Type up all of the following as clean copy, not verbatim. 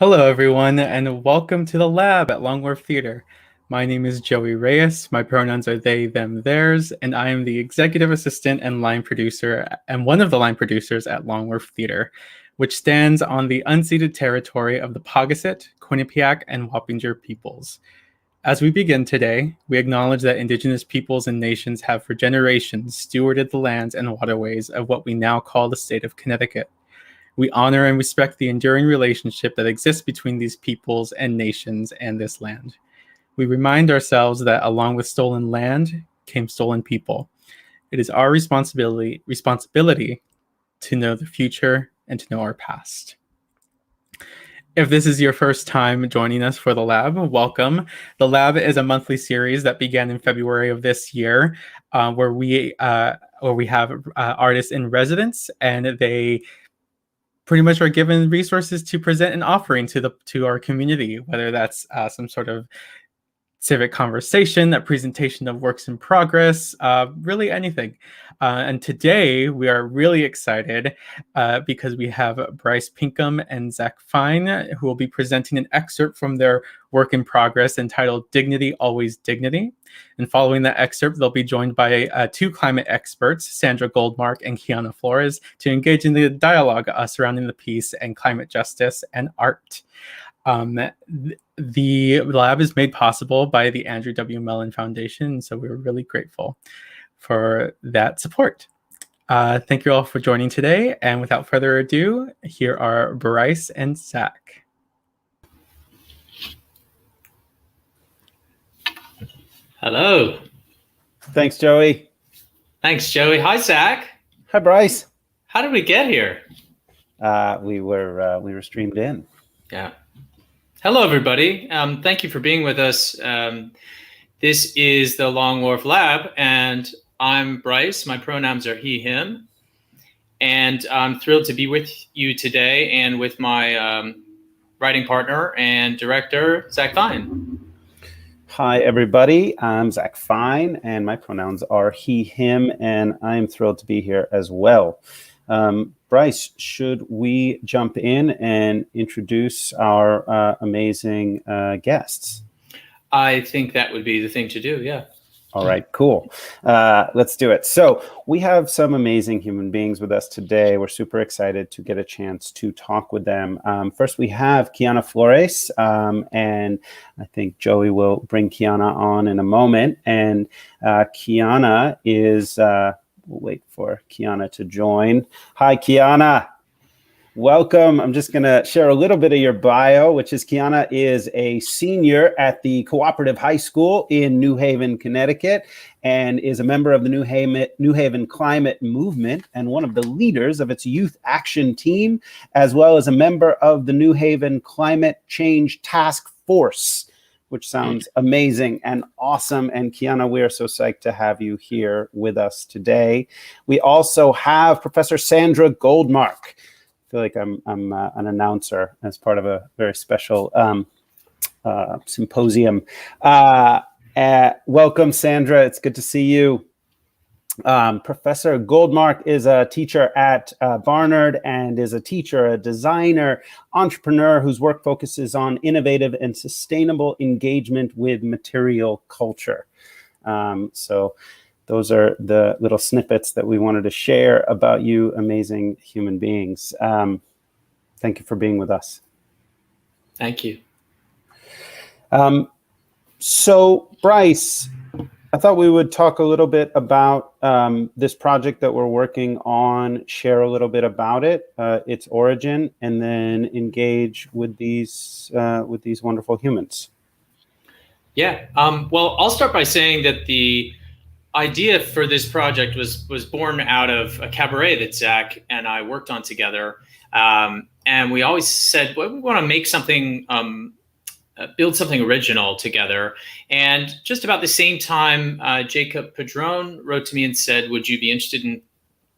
Hello, everyone, and welcome to the lab at Long Wharf Theater. My name is Joey Reyes. My pronouns are they, them, theirs, and I am the executive assistant and line producer, and one of the line producers at Long Wharf Theater, which stands on the unceded territory of the Paugussett, Quinnipiac, and Wappinger peoples. As we begin today, we acknowledge that Indigenous peoples and nations have for generations stewarded the lands and waterways of what we now call the state of Connecticut. We honor and respect the enduring relationship that exists between these peoples and nations and this land. We remind ourselves that along with stolen land came stolen people. It is our responsibility to know the future and to know our past. If this is your first time joining us for the lab, welcome. The lab is a monthly series that began in February of this year, where we have artists in residence, and they pretty much are given resources to present an offering to our community, whether that's some sort of civic conversation, a presentation of works in progress, really anything. And today we are really excited because we have Bryce Pinkham and Zack Fine, who will be presenting an excerpt from their work in progress entitled Dignity, Always Dignity. And following that excerpt, they'll be joined by two climate experts, Sandra Goldmark and Kiana Flores, to engage in the dialogue surrounding the piece and climate justice and art. The lab is made possible by the Andrew W. Mellon Foundation, so we're really grateful for that support. Thank you all for joining today, and without further ado, here are Bryce and Zack. Hello. Thanks, Joey. Thanks, Joey. Hi, Zack. Hi, Bryce. How did we get here? We were streamed in. Yeah. Hello, everybody. Thank you for being with us. This is the Long Wharf Lab, and I'm Bryce. My pronouns are he, him. And I'm thrilled to be with you today and with my writing partner and director, Zack Fine. Hi, everybody. I'm Zack Fine, and my pronouns are he, him, and I'm thrilled to be here as well. Bryce, should we jump in and introduce our amazing guests? I think that would be the thing to do, yeah. All right, cool. Let's do it. So we have some amazing human beings with us today. We're super excited to get a chance to talk with them. First, we have Kiana Flores, and I think Joey will bring Kiana on in a moment. And Kiana is... we'll wait for Kiana to join. Hi, Kiana. Welcome. I'm just going to share a little bit of your bio, which is Kiana is a senior at the Cooperative High School in New Haven, Connecticut, and is a member of the New Haven Climate Movement and one of the leaders of its youth action team, as well as a member of the New Haven Climate Change Task Force, which sounds amazing and awesome. And Kiana, we are so psyched to have you here with us today. We also have Professor Sandra Goldmark. I feel like I'm an announcer as part of a very special symposium. Welcome, Sandra. It's good to see you. Professor Goldmark is a teacher at Barnard and is a teacher, a designer, entrepreneur whose work focuses on innovative and sustainable engagement with material culture. So those are the little snippets that we wanted to share about you amazing human beings. Thank you for being with us. Thank you. So, Bryce, I thought we would talk a little bit about this project that we're working on, share a little bit about it, its origin, and then engage with these wonderful humans. Yeah. Well, I'll start by saying that the idea for this project was born out of a cabaret that Zack and I worked on together. And we always said, well, we want to make something, build something original together. And just about the same time, Jacob Padron wrote to me and said, would you be interested in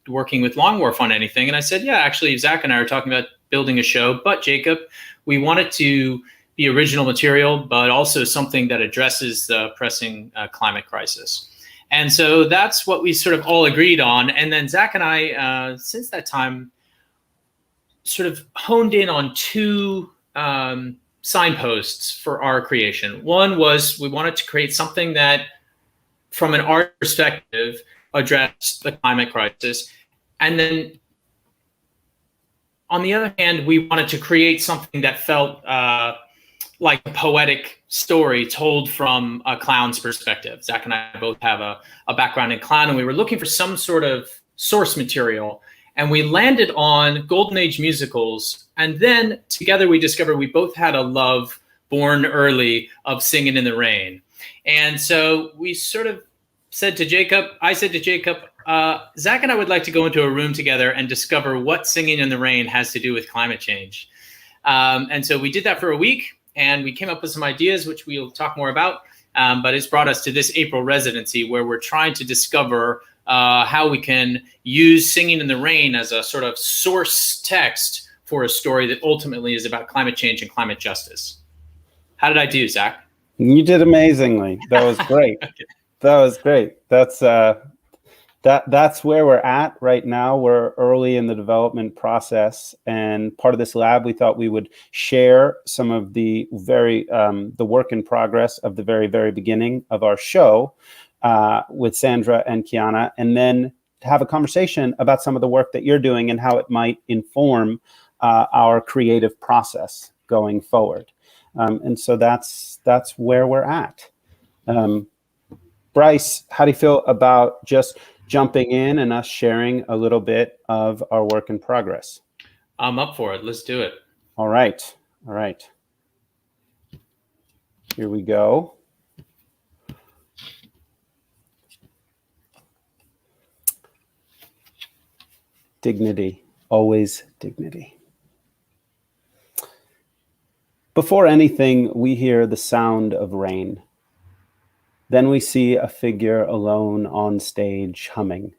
working with Long Wharf on anything? And I said, yeah, actually, Zack and I are talking about building a show. But Jacob, we want it to be original material, but also something that addresses the pressing climate crisis. And so that's what we sort of all agreed on. And then Zack and I, since that time, sort of honed in on two signposts for our creation. One was we wanted to create something that, from an art perspective, addressed the climate crisis. And then, on the other hand, we wanted to create something that felt like a poetic story told from a clown's perspective. Zack and I both have a background in clown, and we were looking for some sort of source material. And we landed on Golden Age musicals. And then together we discovered we both had a love born early of Singing in the Rain. And so we sort of said to Jacob, Zack and I would like to go into a room together and discover what Singing in the Rain has to do with climate change. And so we did that for a week, and we came up with some ideas, which we'll talk more about. But it's brought us to this April residency, where we're trying to discover how we can use Singing in the Rain as a sort of source text for a story that ultimately is about climate change and climate justice. How did I do, Zack? You did amazingly. That was great. Okay. That was great. That's where we're at right now. We're early in the development process, and part of this lab, we thought we would share some of the the work in progress of the very, very beginning of our show with Sandra and Kiana, and then have a conversation about some of the work that you're doing and how it might inform our creative process going forward. And so that's where we're at. Bryce, how do you feel about just jumping in and us sharing a little bit of our work in progress? I'm up for it. Let's do it. All right. Here we go. Dignity, always dignity. Before anything, we hear the sound of rain. Then we see a figure alone on stage humming.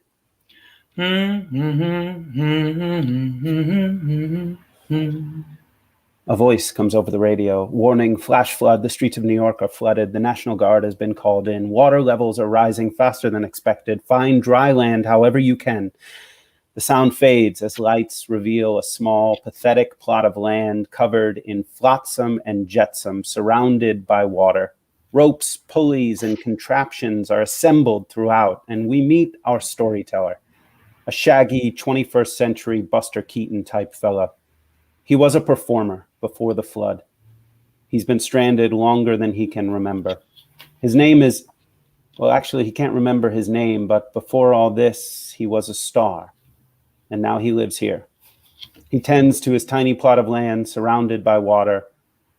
A voice comes over the radio. Warning, flash flood. The streets of New York are flooded. The National Guard has been called in. Water levels are rising faster than expected. Find dry land however you can. The sound fades as lights reveal a small, pathetic plot of land covered in flotsam and jetsam, surrounded by water. Ropes, pulleys, and contraptions are assembled throughout, and we meet our storyteller, a shaggy 21st century Buster Keaton type fella. He was a performer before the flood. He's been stranded longer than he can remember. His name is, well, actually, he can't remember his name, but before all this, he was a star. And now he lives here. He tends to his tiny plot of land surrounded by water.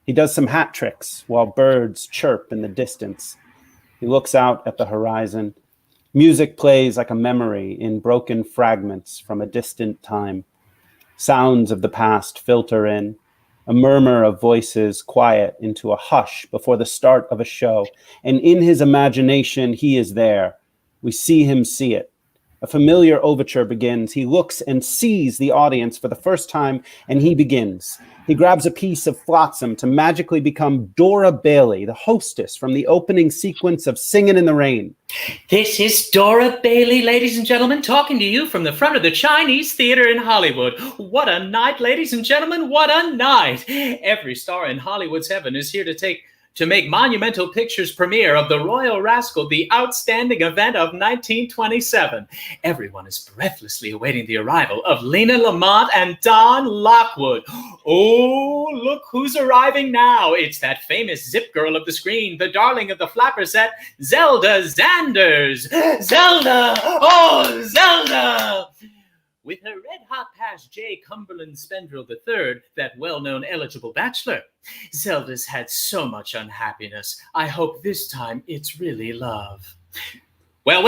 He does some hat tricks while birds chirp in the distance. He looks out at the horizon. Music plays like a memory in broken fragments from a distant time. Sounds of the past filter in. A murmur of voices quiet into a hush before the start of a show. And in his imagination, he is there. We see him see it. A familiar overture begins. He looks and sees the audience for the first time, and he begins. He grabs a piece of flotsam to magically become Dora Bailey, the hostess from the opening sequence of Singin' in the Rain. This is Dora Bailey, ladies and gentlemen, talking to you from the front of the Chinese Theater in Hollywood. What a night, ladies and gentlemen, what a night. Every star in Hollywood's heaven is here to make monumental pictures premiere of the Royal Rascal, the outstanding event of 1927. Everyone is breathlessly awaiting the arrival of Lena Lamont and Don Lockwood. Oh, look who's arriving now. It's that famous zip girl of the screen, the darling of the flapper set, Zelda Zanders. Zelda! Oh, Zelda! With her red-hot past J. Cumberland Spendrell III, that well-known eligible bachelor. Zelda's had so much unhappiness. I hope this time it's really love. Well,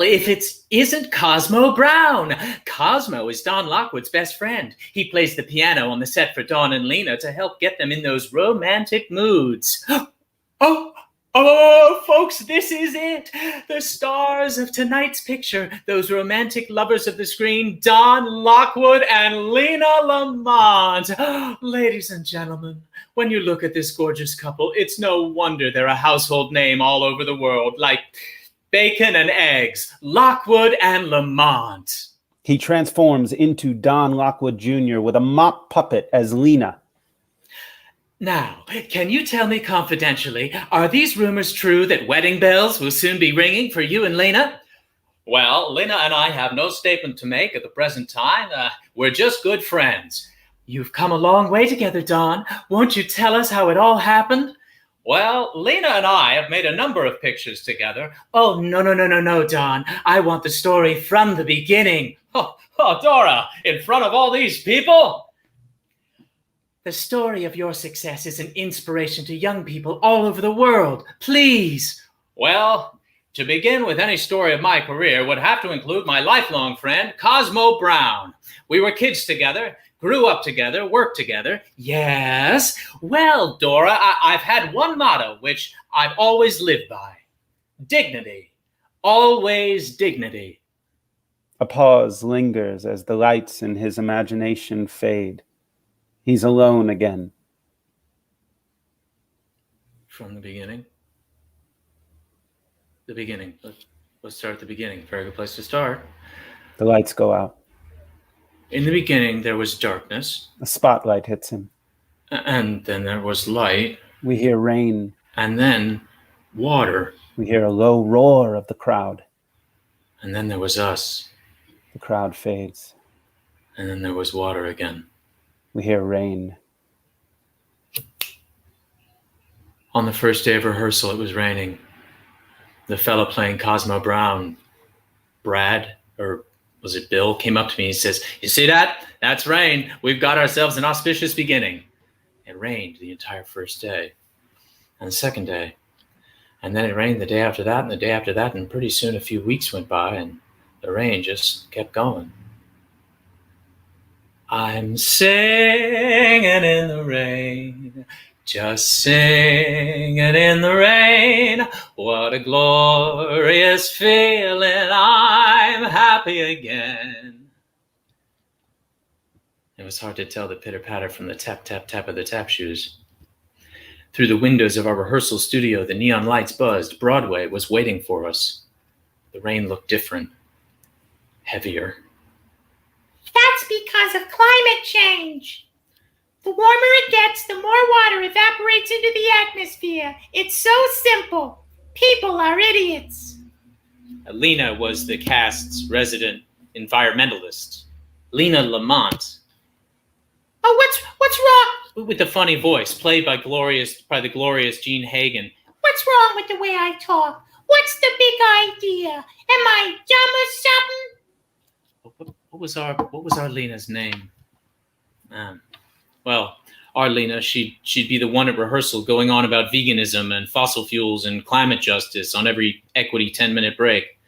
if it isn't Cosmo Brown. Cosmo is Don Lockwood's best friend. He plays the piano on the set for Dawn and Lena to help get them in those romantic moods. Oh, folks, this is it. The stars of tonight's picture, those romantic lovers of the screen, Don Lockwood and Lena Lamont. Ladies and gentlemen, when you look at this gorgeous couple, it's no wonder they're a household name all over the world, like bacon and eggs, Lockwood and Lamont. He transforms into Don Lockwood Jr. with a mop puppet as Lena. Now, can you tell me confidentially, are these rumors true that wedding bells will soon be ringing for you and Lena? Well, Lena and I have no statement to make at the present time. We're just good friends. You've come a long way together, Don. Won't you tell us how it all happened? Well, Lena and I have made a number of pictures together. Oh, no, Don. I want the story from the beginning. Oh, Dora, in front of all these people? The story of your success is an inspiration to young people all over the world. Please. Well, to begin with, any story of my career would have to include my lifelong friend, Cosmo Brown. We were kids together, grew up together, worked together. Yes. Well, Dora, I've had one motto, which I've always lived by. Dignity. Always dignity. A pause lingers as the lights in his imagination fade. He's alone again. From the beginning? The beginning. Let's start at the beginning. Very good place to start. The lights go out. In the beginning, there was darkness. A spotlight hits him. And then there was light. We hear rain. And then water. We hear a low roar of the crowd. And then there was us. The crowd fades. And then there was water again. We hear rain. On the first day of rehearsal, it was raining. The fellow playing Cosmo Brown, Brad, or was it Bill, came up to me and says, "You see that? That's rain. We've got ourselves an auspicious beginning." It rained the entire first day and the second day. And then it rained the day after that and the day after that. And pretty soon a few weeks went by and the rain just kept going. I'm singing in the rain, just singing in the rain. What a glorious feeling, I'm happy again. It was hard to tell the pitter-patter from the tap-tap-tap of the tap shoes. Through the windows of our rehearsal studio, the neon lights buzzed. Broadway was waiting for us. The rain looked different, heavier. That's because of climate change. The warmer it gets, the more water evaporates into the atmosphere. It's so simple. People are idiots. Lena was the cast's resident environmentalist. Lena Lamont. Oh, what's wrong? With the funny voice, played by the glorious Jean Hagen. What's wrong with the way I talk? What's the big idea? Am I dumb or something? What was our Lena's name? Well, our Lena, she'd be the one at rehearsal going on about veganism and fossil fuels and climate justice on every equity 10-minute break.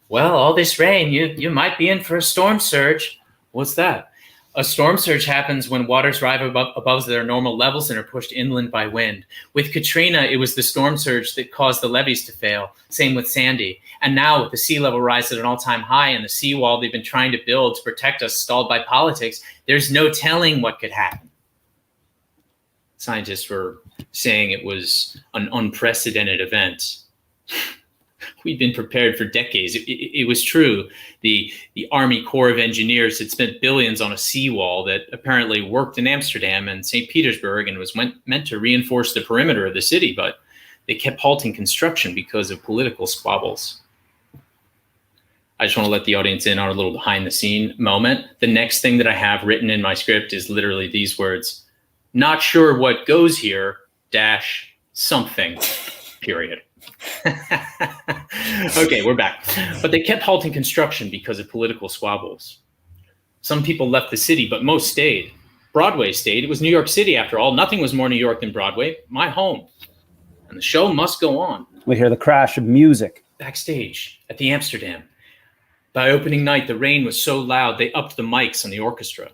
Well, all this rain, you might be in for a storm surge. What's that? A storm surge happens when waters rise above their normal levels and are pushed inland by wind. With Katrina, it was the storm surge that caused the levees to fail. Same with Sandy. And now with the sea level rise at an all-time high and the seawall they've been trying to build to protect us stalled by politics, there's no telling what could happen. Scientists were saying it was an unprecedented event. We'd been prepared for decades. It was true. The Army Corps of Engineers had spent billions on a seawall that apparently worked in Amsterdam and St. Petersburg and was meant to reinforce the perimeter of the city, but they kept halting construction because of political squabbles. I just want to let the audience in on a little behind-the-scene moment. The next thing that I have written in my script is literally these words: "Not sure what goes here, dash something, period." Okay, we're back. But they kept halting construction because of political squabbles. Some people left the city, but most stayed. Broadway stayed. It was New York City, after all. Nothing was more New York than Broadway, my home. And the show must go on. We hear the crash of music. Backstage at the Amsterdam. By opening night, the rain was so loud they upped the mics on the orchestra.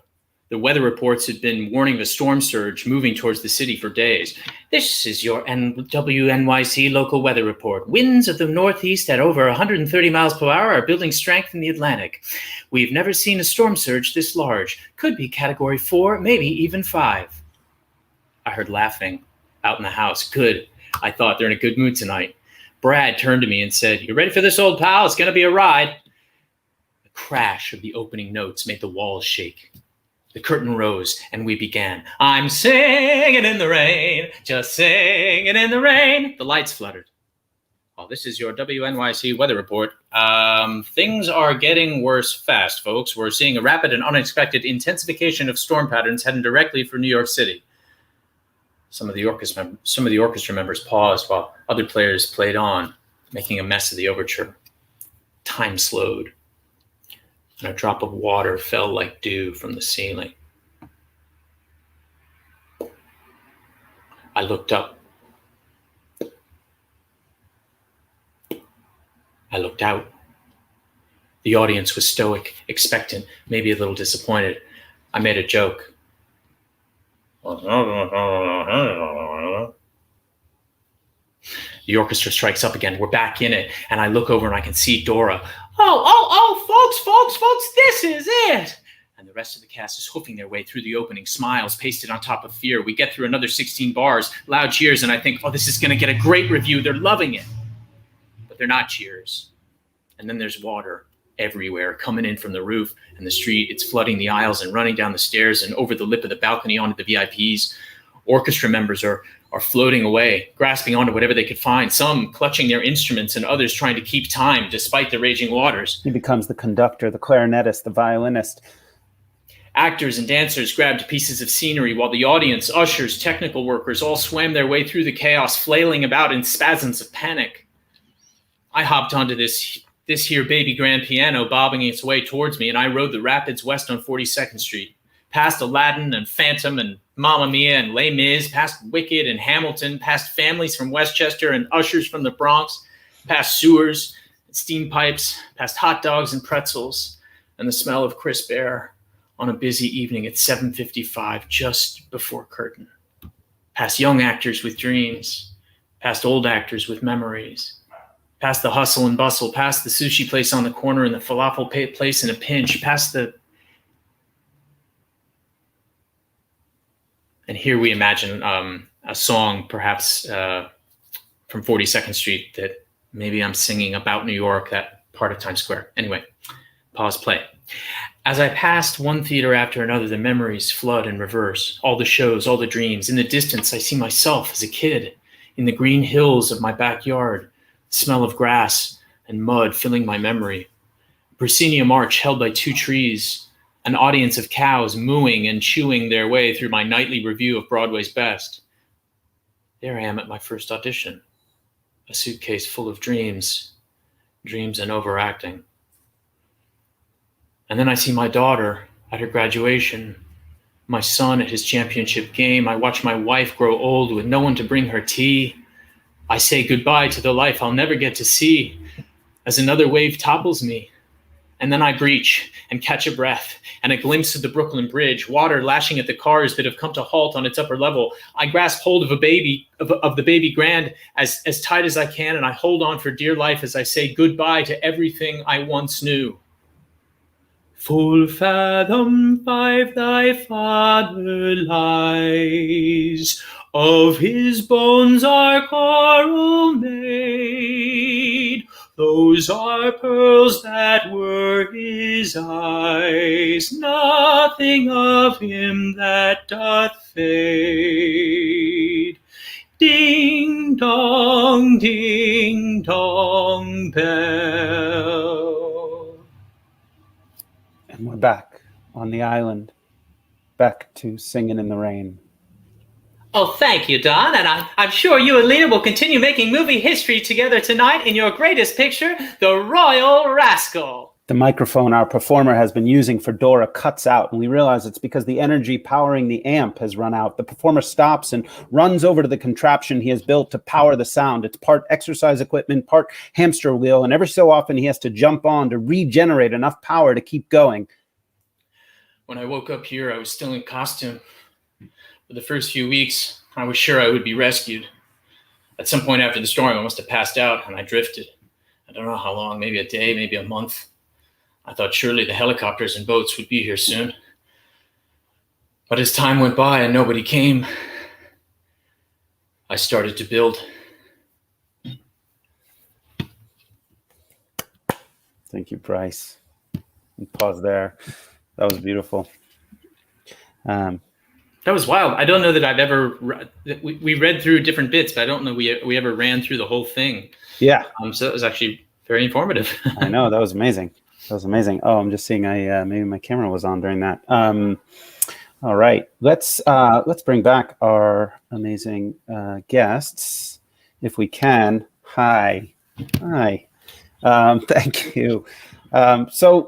The weather reports had been warning of a storm surge moving towards the city for days. "This is your WNYC local weather report. Winds of the northeast at over 130 miles per hour are building strength in the Atlantic. We've never seen a storm surge this large. Could be category 4, maybe even 5. I heard laughing out in the house. Good. I thought, they're in a good mood tonight. Brad turned to me and said, "You ready for this, old pal? It's going to be a ride." The crash of the opening notes made the walls shake. The curtain rose and we began. I'm singing in the rain, just singing in the rain. The lights fluttered. Well, this is your WNYC weather report. Things are getting worse fast, folks. We're seeing a rapid and unexpected intensification of storm patterns heading directly for New York City. Some of the orchestra members paused while other players played on, making a mess of the overture. Time slowed, and a drop of water fell like dew from the ceiling. I looked up. I looked out. The audience was stoic, expectant, maybe a little disappointed. I made a joke. The orchestra strikes up again. We're back in it. And I look over and I can see Dora. Folks, this is it. And the rest of the cast is hoofing their way through the opening, smiles pasted on top of fear. We get through another 16 bars, loud cheers, and I think, oh, this is going to get a great review. They're loving it. But they're not cheers. And then there's water everywhere coming in from the roof and the street. It's flooding the aisles and running down the stairs and over the lip of the balcony onto the VIPs. Orchestra members are floating away, grasping onto whatever they could find, some clutching their instruments and others trying to keep time despite the raging waters. He becomes the conductor, the clarinetist, the violinist. Actors and dancers grabbed pieces of scenery while the audience, ushers, technical workers all swam their way through the chaos, flailing about in spasms of panic. I hopped onto this here baby grand piano bobbing its way towards me, and I rode the rapids west on 42nd Street, past Aladdin and Phantom and Mamma Mia and Les Mis, past Wicked and Hamilton, past families from Westchester and ushers from the Bronx, past sewers and steam pipes, past hot dogs and pretzels, and the smell of crisp air on a busy evening at 7:55 just before curtain, past young actors with dreams, past old actors with memories, past the hustle and bustle, past the sushi place on the corner and the falafel place in a pinch, past the... And here we imagine a song, perhaps from 42nd Street, that maybe I'm singing about New York, that part of Times Square. Anyway, pause, play. As I passed one theater after another, the memories flood in reverse. All the shows, all the dreams. In the distance, I see myself as a kid in the green hills of my backyard, the smell of grass and mud filling my memory. A proscenium arch held by two trees, an audience of cows mooing and chewing their way through my nightly review of Broadway's best. There I am at my first audition, a suitcase full of dreams and overacting. And then I see my daughter at her graduation, my son at his championship game. I watch my wife grow old with no one to bring her tea. I say goodbye to the life I'll never get to see as another wave topples me. And then I breach and catch a breath and a glimpse of the Brooklyn Bridge, water lashing at the cars that have come to halt on its upper level. I grasp hold of the baby grand as tight as I can, and I hold on for dear life as I say goodbye to everything I once knew. Full fathom 5 thy father lies, of his bones are coral made. Those are pearls that were his eyes, nothing of him that doth fade. Ding dong bell. And we're back on the island, back to Singing in the Rain. Oh, thank you, Don, and I'm sure you and Lena will continue making movie history together tonight in your greatest picture, The Royal Rascal. The microphone our performer has been using for Dora cuts out, and we realize it's because the energy powering the amp has run out. The performer stops and runs over to the contraption he has built to power the sound. It's part exercise equipment, part hamster wheel, and every so often he has to jump on to regenerate enough power to keep going. When I woke up here, I was still in costume. For the first few weeks, I was sure I would be rescued. At some point after the storm, I must have passed out, and I drifted. I don't know how long, maybe a day, maybe a month. I thought surely the helicopters and boats would be here soon. But as time went by and nobody came, I started to build. Thank you, Bryce. And pause there. That was beautiful. That was wild. I don't know that I've ever, we read through different bits, but I don't know we ever ran through the whole thing. Yeah. So it was actually very informative. I know, that was amazing. That was amazing. Oh, I'm just seeing maybe my camera was on during that. All right, let's bring back our amazing guests if we can. Hi. Thank you. So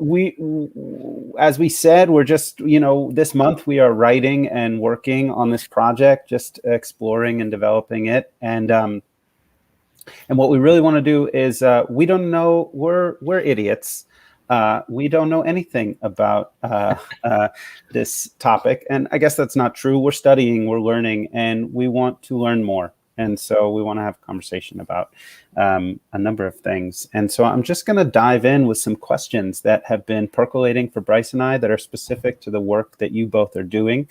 as we said, we're just, this month we are writing and working on this project, just exploring and developing it. And what we really want to do is, we don't know, we're idiots. We don't know anything about this topic. And I guess that's not true. We're studying, we're learning, and we want to learn more. And so we want to have a conversation about a number of things. And so I'm just going to dive in with some questions that have been percolating for Bryce and I that are specific to the work that you both are doing.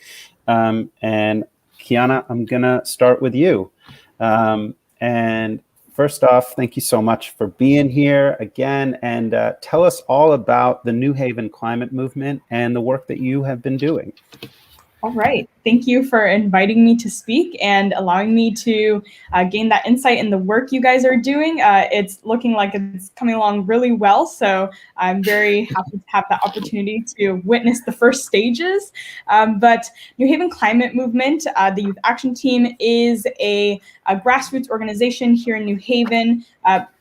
And Kiana, I'm going to start with you. And first off, thank you so much for being here again. And tell us all about the New Haven climate movement and the work that you have been doing. All right. Thank you for inviting me to speak and allowing me to gain that insight in the work you guys are doing. It's looking like it's coming along really well. So I'm very happy to have that opportunity to witness the first stages. But New Haven Climate Movement, the Youth Action Team, is a grassroots organization here in New Haven,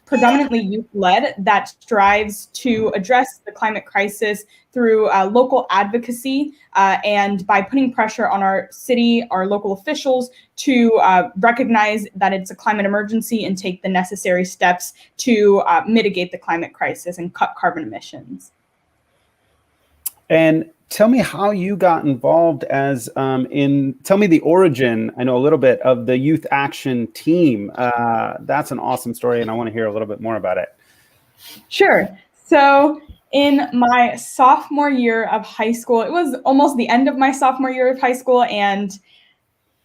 predominantly youth-led, that strives to address the climate crisis through local advocacy and by putting pressure on our city, our local officials to recognize that it's a climate emergency and take the necessary steps to mitigate the climate crisis and cut carbon emissions. And tell me how you got involved tell me the origin, I know a little bit, of the Youth Action Team. That's an awesome story, and I want to hear a little bit more about it. Sure. So in my sophomore year of high school, it was almost the end of my sophomore year of high school, and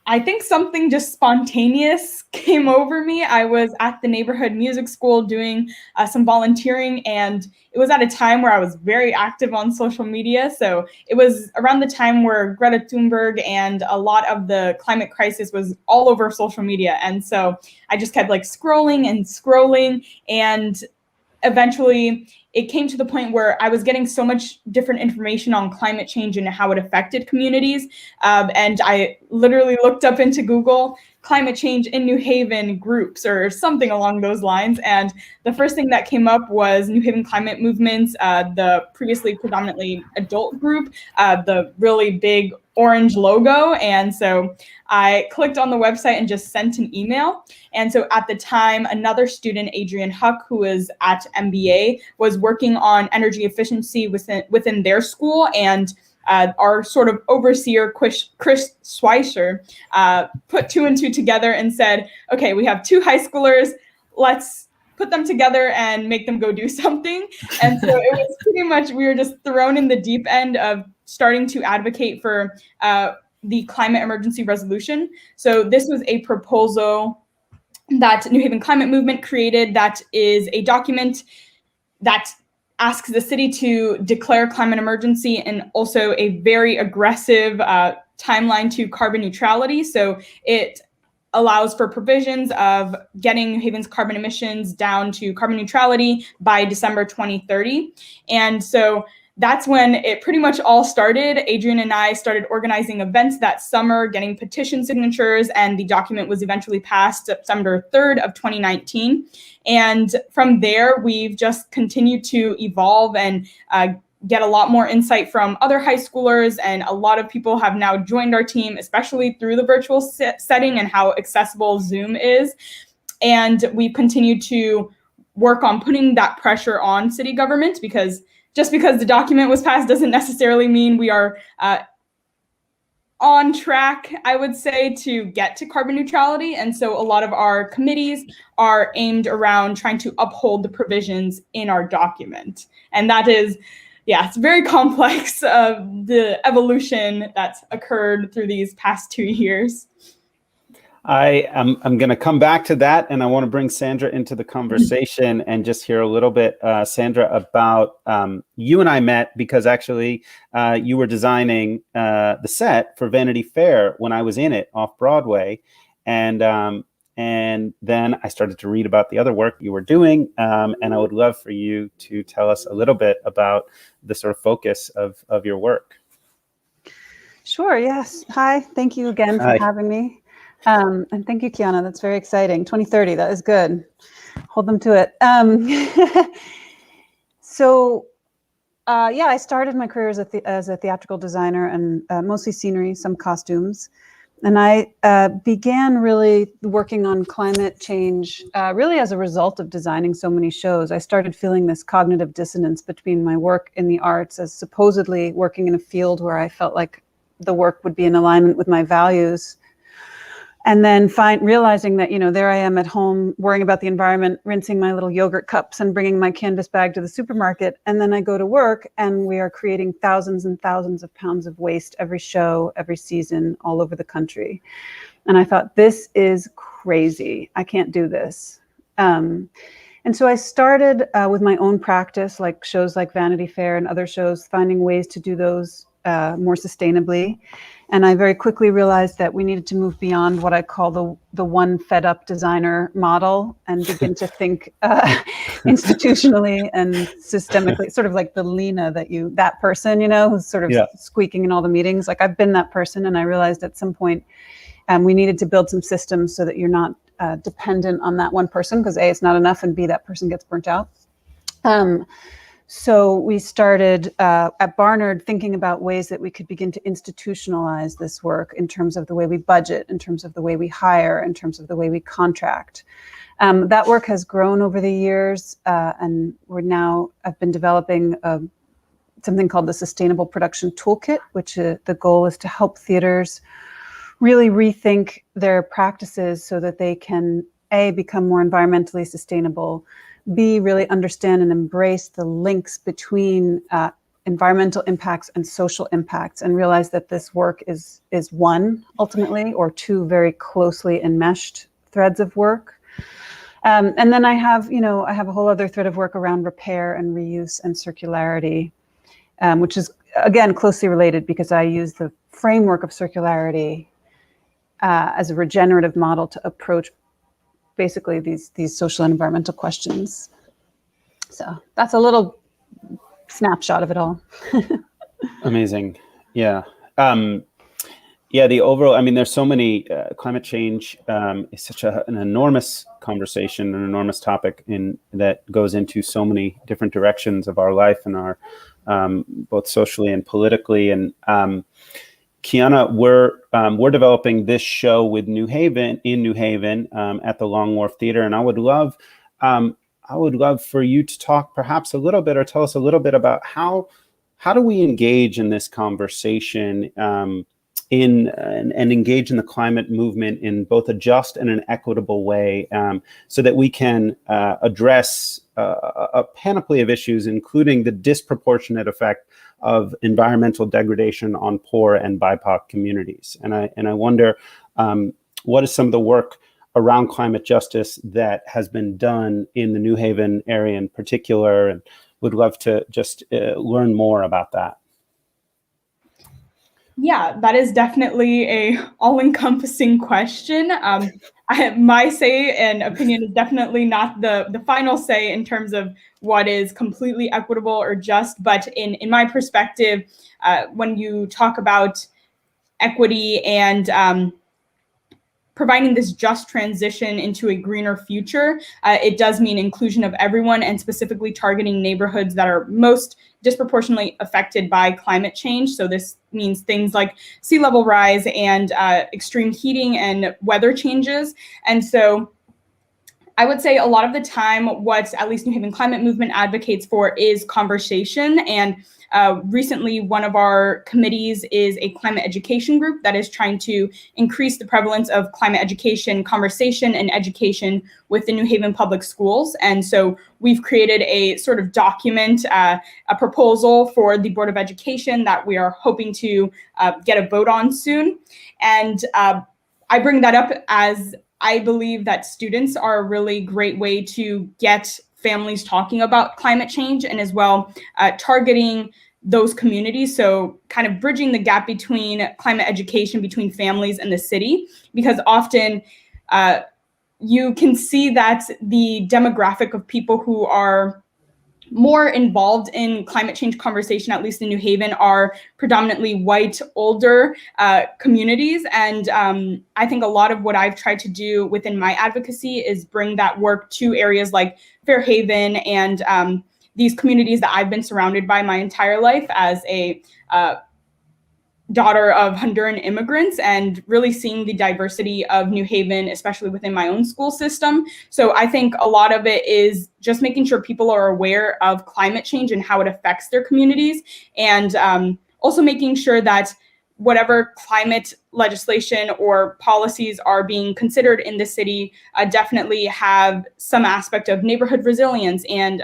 I think something just spontaneous came over me. I was at the neighborhood music school doing some volunteering, and it was at a time where I was very active on social media. So it was around the time where Greta Thunberg and a lot of the climate crisis was all over social media. And so I just kept scrolling and scrolling, and eventually it came to the point where I was getting so much different information on climate change and how it affected communities. And I literally looked up into Google climate change in New Haven groups or something along those lines. And the first thing that came up was New Haven Climate Movements, the previously predominantly adult group, the really big orange logo. And so I clicked on the website and just sent an email. And so at the time, another student, Adrian Huck, who was at MBA, was working on energy efficiency within their school. And our sort of overseer, Chris Schweischer, put two and two together and said, okay, we have two high schoolers, let's put them together and make them go do something. And so it was pretty much, we were just thrown in the deep end of starting to advocate for the climate emergency resolution. So this was a proposal that New Haven Climate Movement created that is a document that asks the city to declare climate emergency and also a very aggressive timeline to carbon neutrality. So it allows for provisions of getting New Haven's carbon emissions down to carbon neutrality by December 2030. And so that's when it pretty much all started. Adrian and I started organizing events that summer, getting petition signatures, and the document was eventually passed September 3rd of 2019. And from there, we've just continued to evolve and get a lot more insight from other high schoolers, and a lot of people have now joined our team, especially through the virtual setting and how accessible Zoom is. And we've continued to work on putting that pressure on city government, because just because the document was passed doesn't necessarily mean we are on track, I would say, to get to carbon neutrality. And so a lot of our committees are aimed around trying to uphold the provisions in our document. And that is, yeah, it's very complex, the evolution that's occurred through these past 2 years. I'm going to come back to that, and I want to bring Sandra into the conversation and just hear a little bit, Sandra, about you and I met because actually you were designing the set for Vanity Fair when I was in it off Broadway, and then I started to read about the other work you were doing, and I would love for you to tell us a little bit about the sort of focus of your work. Sure. Yes. Hi. Thank you again for having me. And thank you, Kiana. That's very exciting. 2030. That is good. Hold them to it. Yeah, I started my career as a theatrical designer and mostly scenery, some costumes. And I began really working on climate change really as a result of designing so many shows. I started feeling this cognitive dissonance between my work in the arts as supposedly working in a field where I felt like the work would be in alignment with my values. And then realizing that, there I am at home worrying about the environment, rinsing my little yogurt cups and bringing my canvas bag to the supermarket. And then I go to work and we are creating thousands and thousands of pounds of waste every show, every season, all over the country. And I thought, this is crazy. I can't do this. And so I started with my own practice, like shows like Vanity Fair and other shows, finding ways to do those more sustainably. And I very quickly realized that we needed to move beyond what I call the one fed up designer model and begin to think institutionally and systemically, sort of like the Lena that person, who's sort of squeaking in all the meetings. Like I've been that person, and I realized at some point we needed to build some systems so that you're not dependent on that one person, because A, it's not enough, and B, that person gets burnt out. So we started at Barnard thinking about ways that we could begin to institutionalize this work in terms of the way we budget, in terms of the way we hire, in terms of the way we contract. That work has grown over the years, and I've been developing something called the Sustainable Production Toolkit, which the goal is to help theaters really rethink their practices so that they can, A, become more environmentally sustainable, B, really understand and embrace the links between environmental impacts and social impacts, and realize that this work is one ultimately, or two very closely enmeshed threads of work. And then I have a whole other thread of work around repair and reuse and circularity, which is again closely related because I use the framework of circularity as a regenerative model to approach basically these social and environmental questions. So that's a little snapshot of it all. Amazing. Yeah. The overall, there's so many, climate change is such an enormous conversation, an enormous topic that goes into so many different directions of our life and our, both socially and politically. And Kiana, we're developing this show with New Haven at the Long Wharf Theater, and I would love for you to talk perhaps a little bit, or tell us a little bit about how do we engage in this conversation and engage in the climate movement in both a just and an equitable way, so that we can address a panoply of issues, including the disproportionate effect of environmental degradation on poor and BIPOC communities. And I wonder, what is some of the work around climate justice that has been done in the New Haven area in particular, and would love to just learn more about that. Yeah, that is definitely a all-encompassing question. My say and opinion is definitely not the final say in terms of what is completely equitable or just, but in my perspective, when you talk about equity and providing this just transition into a greener future, it does mean inclusion of everyone, and specifically targeting neighborhoods that are most disproportionately affected by climate change. So this means things like sea level rise and extreme heating and weather changes. And so I would say a lot of the time what at least New Haven Climate Movement advocates for is conversation. And recently, one of our committees is a climate education group that is trying to increase the prevalence of climate education, conversation, and education with the New Haven public schools. And so we've created a sort of document, a proposal for the Board of Education that we are hoping to get a vote on soon. And I bring that up as I believe that students are a really great way to get families talking about climate change, and as well targeting those communities. So kind of bridging the gap between climate education between families and the city, because often you can see that the demographic of people who are more involved in climate change conversation, at least in New Haven, are predominantly white, older communities. And I think a lot of what I've tried to do within my advocacy is bring that work to areas like Fairhaven and these communities that I've been surrounded by my entire life as a daughter of Honduran immigrants, and really seeing the diversity of New Haven, especially within my own school system. So I think a lot of it is just making sure people are aware of climate change and how it affects their communities, and also making sure that whatever climate legislation or policies are being considered in the city definitely have some aspect of neighborhood resilience and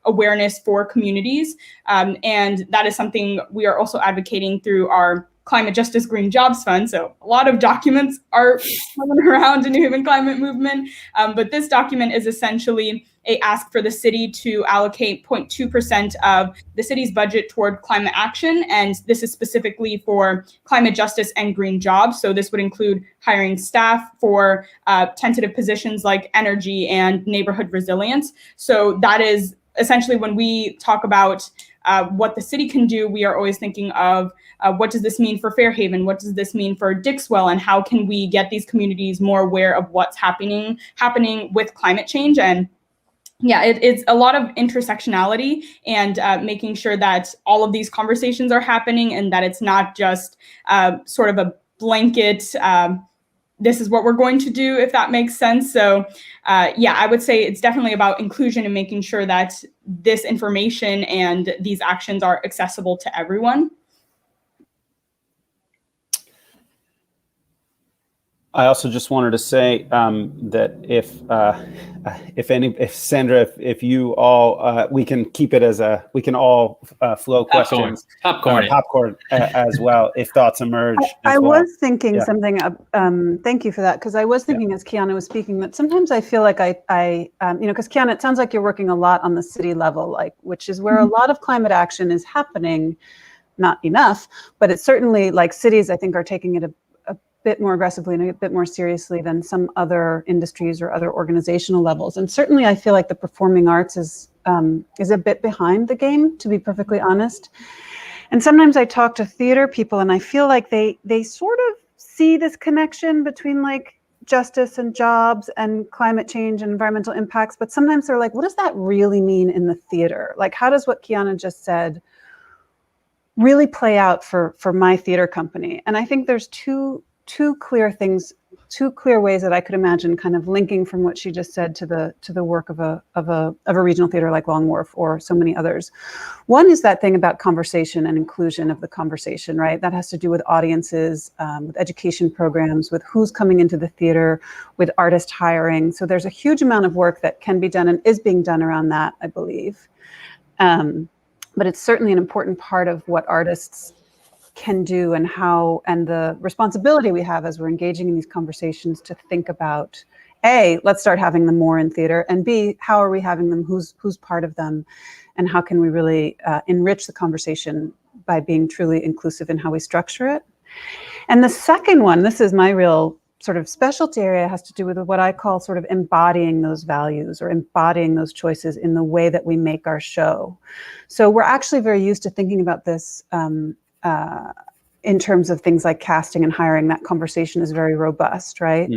awareness for communities. And that is something we are also advocating through our Climate Justice Green Jobs Fund. So a lot of documents are coming around in New Haven climate movement, but this document is essentially a ask for the city to allocate 0.2% of the city's budget toward climate action. And this is specifically for climate justice and green jobs. So this would include hiring staff for tentative positions like energy and neighborhood resilience. So that is essentially when we talk about what the city can do, we are always thinking of what does this mean for Fairhaven? What does this mean for Dixwell? And how can we get these communities more aware of what's happening with climate change? And yeah, it's a lot of intersectionality and making sure that all of these conversations are happening and that it's not just sort of a blanket, this is what we're going to do, if that makes sense. So yeah, I would say it's definitely about inclusion and making sure that this information and these actions are accessible to everyone. I also just wanted to say that if Sandra, if you all, we can keep it as we can all flow questions, popcorn as well, if thoughts emerge. I was thinking something, thank you for that, because I was thinking as Kiana was speaking that sometimes I feel like I because Kiana, it sounds like you're working a lot on the city level, which is where a lot of climate action is happening, not enough, but it's certainly like cities, I think, are taking it a bit more aggressively and a bit more seriously than some other industries or other organizational levels. And certainly I feel like the performing arts is a bit behind the game, to be perfectly honest. And sometimes I talk to theater people and I feel like they sort of see this connection between like justice and jobs and climate change and environmental impacts, but sometimes they're like, what does that really mean in the theater? Like, how does what Kiana just said really play out for my theater company? And I think there's two clear things, two clear ways that I could imagine kind of linking from what she just said to the work of a regional theater like Long Wharf or so many others. One is that thing about conversation and inclusion of the conversation, right? That has to do with audiences, with education programs, with who's coming into the theater, with artist hiring. So there's a huge amount of work that can be done and is being done around that, I believe. But it's certainly an important part of what artists can do and the responsibility we have as we're engaging in these conversations to think about, A, let's start having them more in theater, and B, how are we having them, who's part of them, and how can we really enrich the conversation by being truly inclusive in how we structure it. And the second one, this is my real sort of specialty area, has to do with what I call sort of embodying those values or embodying those choices in the way that we make our show. So we're actually very used to thinking about this in terms of things like casting and hiring. That conversation is very robust, right?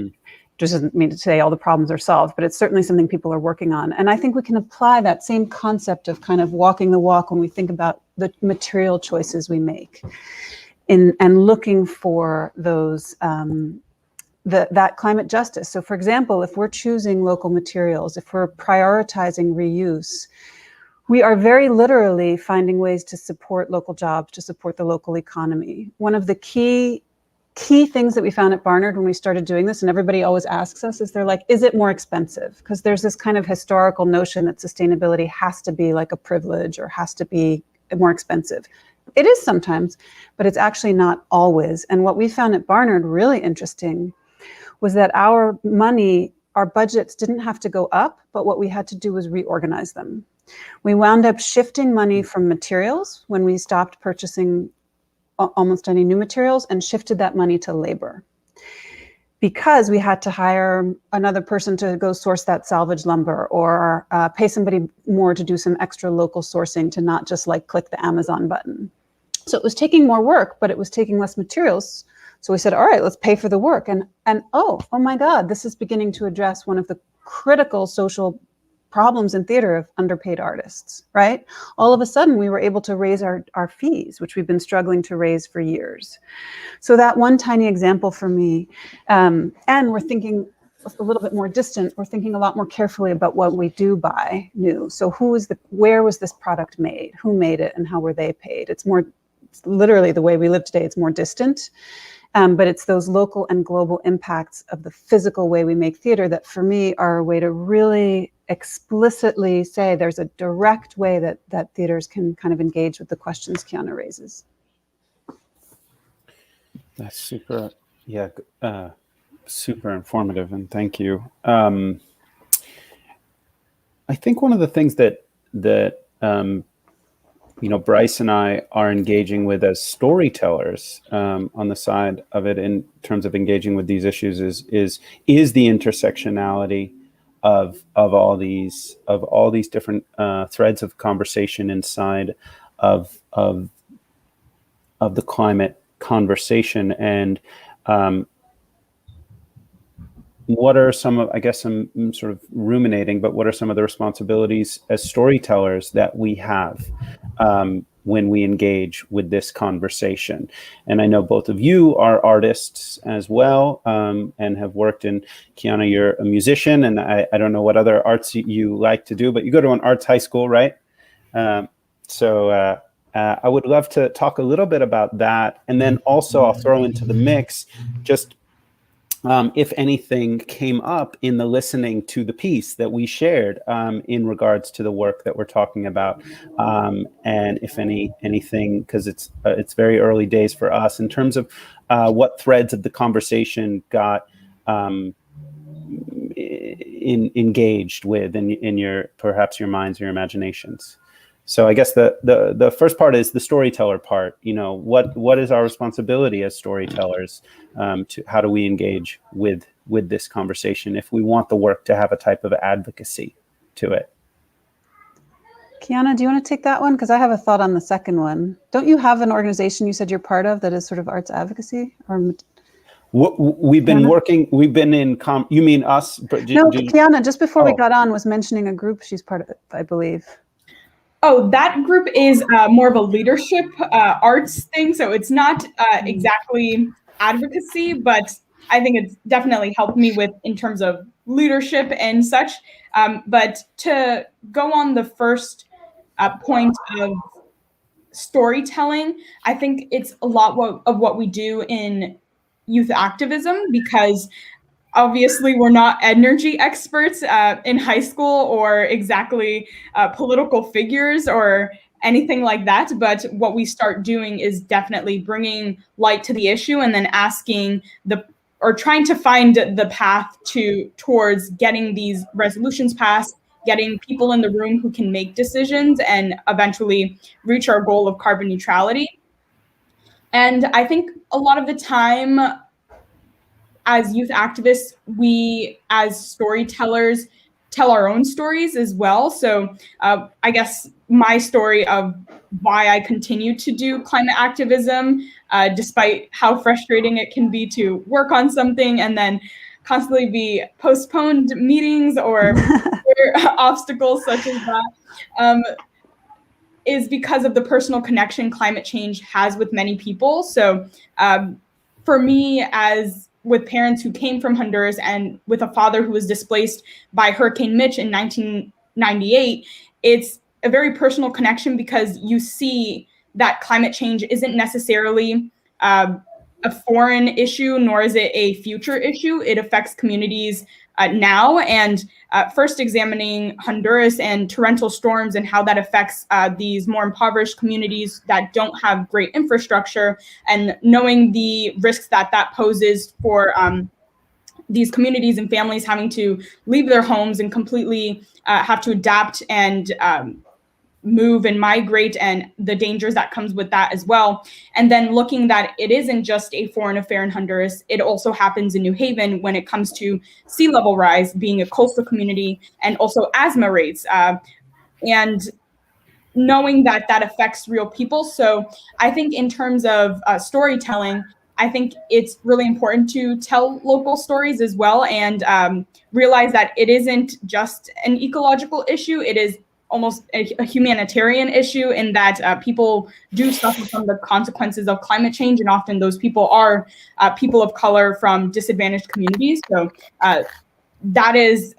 Just doesn't mean to say all the problems are solved, but it's certainly something people are working on. And I think we can apply that same concept of kind of walking the walk when we think about the material choices we make and looking for those, that climate justice. So for example, if we're choosing local materials, if we're prioritizing reuse, we are very literally finding ways to support local jobs, to support the local economy. One of the key things that we found at Barnard when we started doing this, and everybody always asks us, is they're like, is it more expensive? Because there's this kind of historical notion that sustainability has to be like a privilege or has to be more expensive. It is sometimes, but it's actually not always. And what we found at Barnard really interesting was that our money, our budgets didn't have to go up, but what we had to do was reorganize them. We wound up shifting money from materials when we stopped purchasing almost any new materials and shifted that money to labor, because we had to hire another person to go source that salvage lumber, or pay somebody more to do some extra local sourcing, to not just like click the Amazon button. So it was taking more work, but it was taking less materials. So we said, all right, let's pay for the work. And oh my God, this is beginning to address one of the critical social problems in theater of underpaid artists, right? All of a sudden, we were able to raise our fees, which we've been struggling to raise for years. So that one tiny example for me, and we're thinking a little bit more distant, we're thinking a lot more carefully about what we do buy new. So where was this product made? Who made it and how were they paid? It's literally the way we live today, it's more distant. But it's those local and global impacts of the physical way we make theater that for me are a way to really explicitly say there's a direct way that theaters can kind of engage with the questions Kiana raises. That's super, super informative, and thank you. I think one of the things that Bryce and I are engaging with as storytellers on the side of it in terms of engaging with these issues is the intersectionality of all these different threads of conversation inside of the climate conversation, and what are some of, I guess I'm sort of ruminating, but what are some of the responsibilities as storytellers that we have when we engage with this conversation? And I know both of you are artists as well, and have worked in, Kiana, you're a musician, and I don't know what other arts you like to do, but you go to an arts high school, right? So I would love to talk a little bit about that. And then also I'll throw into the mix just if anything came up in the listening to the piece that we shared in regards to the work that we're talking about, and if anything, because it's very early days for us in terms of what threads of the conversation got engaged with in your, perhaps your minds or your imaginations. So I guess the first part is the storyteller part. What is our responsibility as storytellers? To how do we engage with this conversation if we want the work to have a type of advocacy to it? Kiana, do you want to take that one? Because I have a thought on the second one. Don't you have an organization you said you're part of that is sort of arts advocacy? Or we've been working. We've been in. You mean us? No, Kiana. Just before we got on, was mentioning a group she's part of, I believe. Oh, that group is more of a leadership arts thing. So it's not exactly advocacy, but I think it's definitely helped me with in terms of leadership and such. But to go on the first point of storytelling, I think it's a lot of what we do in youth activism, because obviously, we're not energy experts in high school or exactly political figures or anything like that. But what we start doing is definitely bringing light to the issue and then trying to find the path towards getting these resolutions passed, getting people in the room who can make decisions, and eventually reach our goal of carbon neutrality. And I think a lot of the time, as youth activists, we as storytellers tell our own stories as well. So I guess my story of why I continue to do climate activism, despite how frustrating it can be to work on something and then constantly be postponed meetings or obstacles such as that, is because of the personal connection climate change has with many people. So for me, as with parents who came from Honduras and with a father who was displaced by Hurricane Mitch in 1998, it's a very personal connection because you see that climate change isn't necessarily a foreign issue, nor is it a future issue. It affects communities now. And first examining Honduras and torrential storms and how that affects these more impoverished communities that don't have great infrastructure, and knowing the risks that poses for these communities and families having to leave their homes and completely have to adapt and move and migrate, and the dangers that comes with that as well. And then looking that it isn't just a foreign affair in Honduras, it also happens in New Haven when it comes to sea level rise, being a coastal community, and also asthma rates. And knowing that that affects real people. So I think in terms of storytelling, I think it's really important to tell local stories as well, and realize that it isn't just an ecological issue. It is almost a humanitarian issue, in that people do suffer from the consequences of climate change. And often those people are people of color from disadvantaged communities. So that is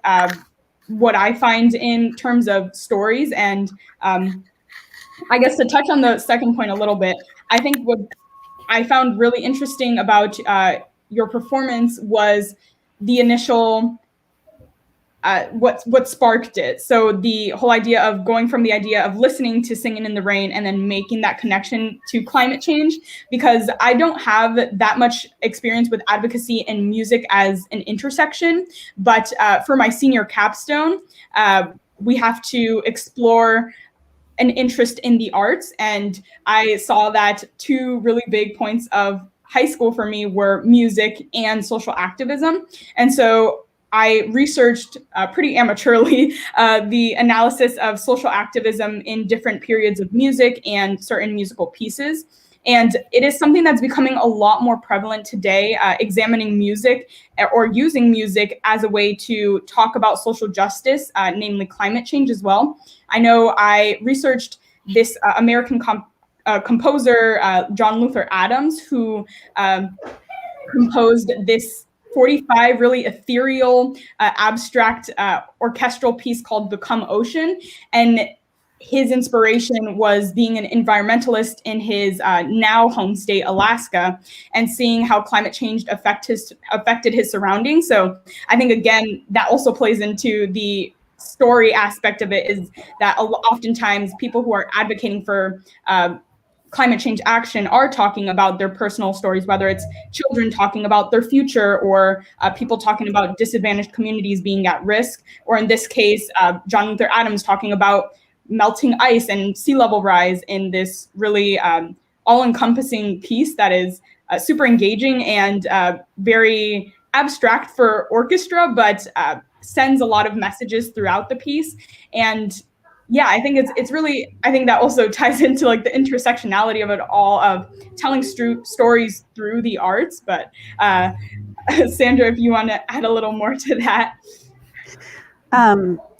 what I find in terms of stories. And I guess to touch on the second point a little bit, I think what I found really interesting about your performance was the initial, what sparked it. So the whole idea of going from the idea of listening to Singing in the Rain and then making that connection to climate change, because I don't have that much experience with advocacy and music as an intersection. But for my senior capstone, we have to explore an interest in the arts. And I saw that two really big points of high school for me were music and social activism. And so I researched pretty amateurly the analysis of social activism in different periods of music and certain musical pieces. And it is something that's becoming a lot more prevalent today, examining music or using music as a way to talk about social justice, namely climate change as well. I know I researched this American composer, John Luther Adams, who composed this 45 really ethereal, abstract orchestral piece called Become Ocean. And his inspiration was being an environmentalist in his now home state, Alaska, and seeing how climate change affected his surroundings. So I think, again, that also plays into the story aspect of it, is that oftentimes people who are advocating for climate change action are talking about their personal stories, whether it's children talking about their future, or people talking about disadvantaged communities being at risk, or in this case, John Luther Adams talking about melting ice and sea level rise in this really all-encompassing piece that is super engaging and very abstract for orchestra, but sends a lot of messages throughout the piece. And yeah, I think it's really, I think that also ties into like the intersectionality of it all, of telling stories through the arts. But Sandra, if you want to add a little more to that.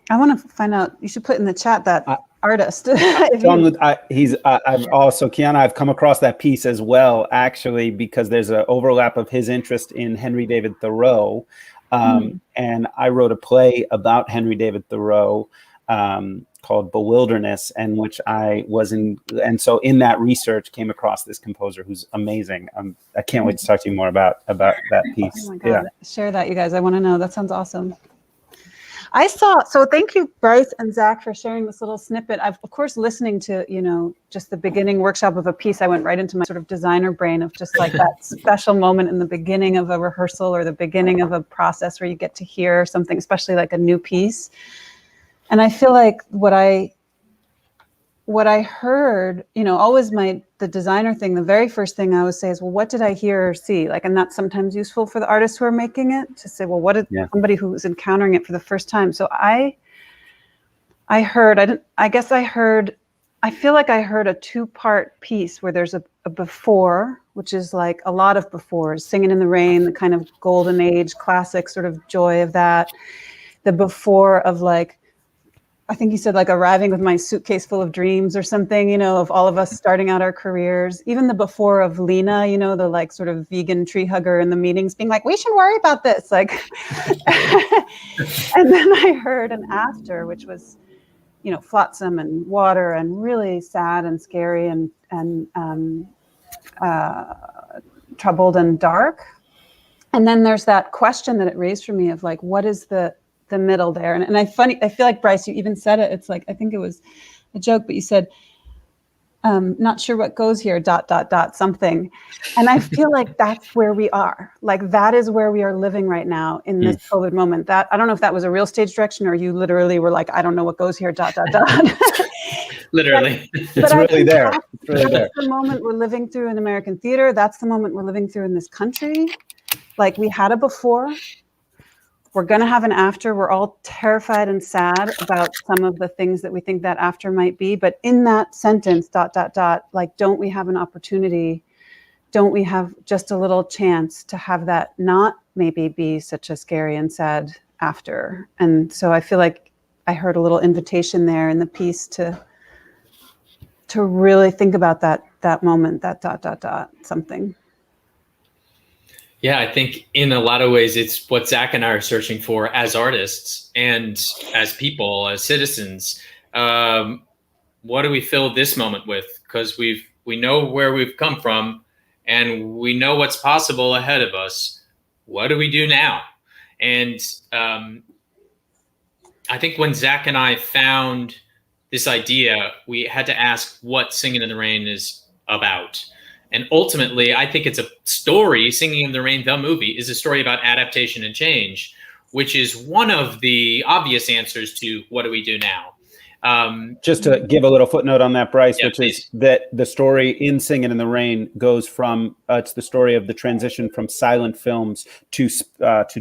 I want to find out, you should put in the chat that artist. I've also, Kiana, I've come across that piece as well, actually, because there's an overlap of his interest in Henry David Thoreau. And I wrote a play about Henry David Thoreau called Bewilderness, and which I was in. And so in that research came across this composer who's amazing. I can't wait to talk to you more about that piece. Oh my God. Yeah. Share that, you guys. I want to know. That sounds awesome. So thank you, Bryce and Zack, for sharing this little snippet. Of course, listening to, just the beginning workshop of a piece, I went right into my sort of designer brain of just like that special moment in the beginning of a rehearsal or the beginning of a process where you get to hear something, especially like a new piece. And I feel like what I heard, always the designer thing, the very first thing I always say is, well, what did I hear or see? And that's sometimes useful for the artists who are making it, to say, well, what did somebody who's encountering it for the first time? So I feel like I heard a two-part piece where there's a before, which is like a lot of befores, Singing in the Rain, the kind of golden age classic sort of joy of that. The before of I think he said arriving with my suitcase full of dreams or something, of all of us starting out our careers. Even the before of Lena, the sort of vegan tree hugger in the meetings being like, we should worry about this. And then I heard an after, which was, flotsam and water and really sad and scary and troubled and dark. And then there's that question that it raised for me of what is the middle there? And I feel like, Bryce, you even said it. It's I think it was a joke, but you said, not sure what goes here, ... something. And I feel like that's where we are. Like that is where we are living right now in this COVID moment. That I don't know if that was a real stage direction or you literally were like, I don't know what goes here, ... Literally. It's really there. It's really there. That's the moment we're living through in American theater. That's the moment we're living through in this country. Like we had a before. We're going to have an after. We're all terrified and sad about some of the things that we think that after might be. But in that sentence, ... like, don't we have an opportunity? Don't we have just a little chance to have that not maybe be such a scary and sad after? And so I feel like I heard a little invitation there in the piece to really think about that moment, that ... something. Yeah, I think in a lot of ways, it's what Zack and I are searching for as artists and as people, as citizens. What do we fill this moment with? Because we know where we've come from and we know what's possible ahead of us. What do we do now? And I think when Zack and I found this idea, we had to ask what Singing in the Rain is about. And ultimately, I think it's a story. Singing in the Rain, the movie, is a story about adaptation and change, which is one of the obvious answers to what do we do now. Just to give a little footnote on that, Bryce, Yeah, which please. is that the story in Singing in the Rain goes from, it's the story of the transition from silent films to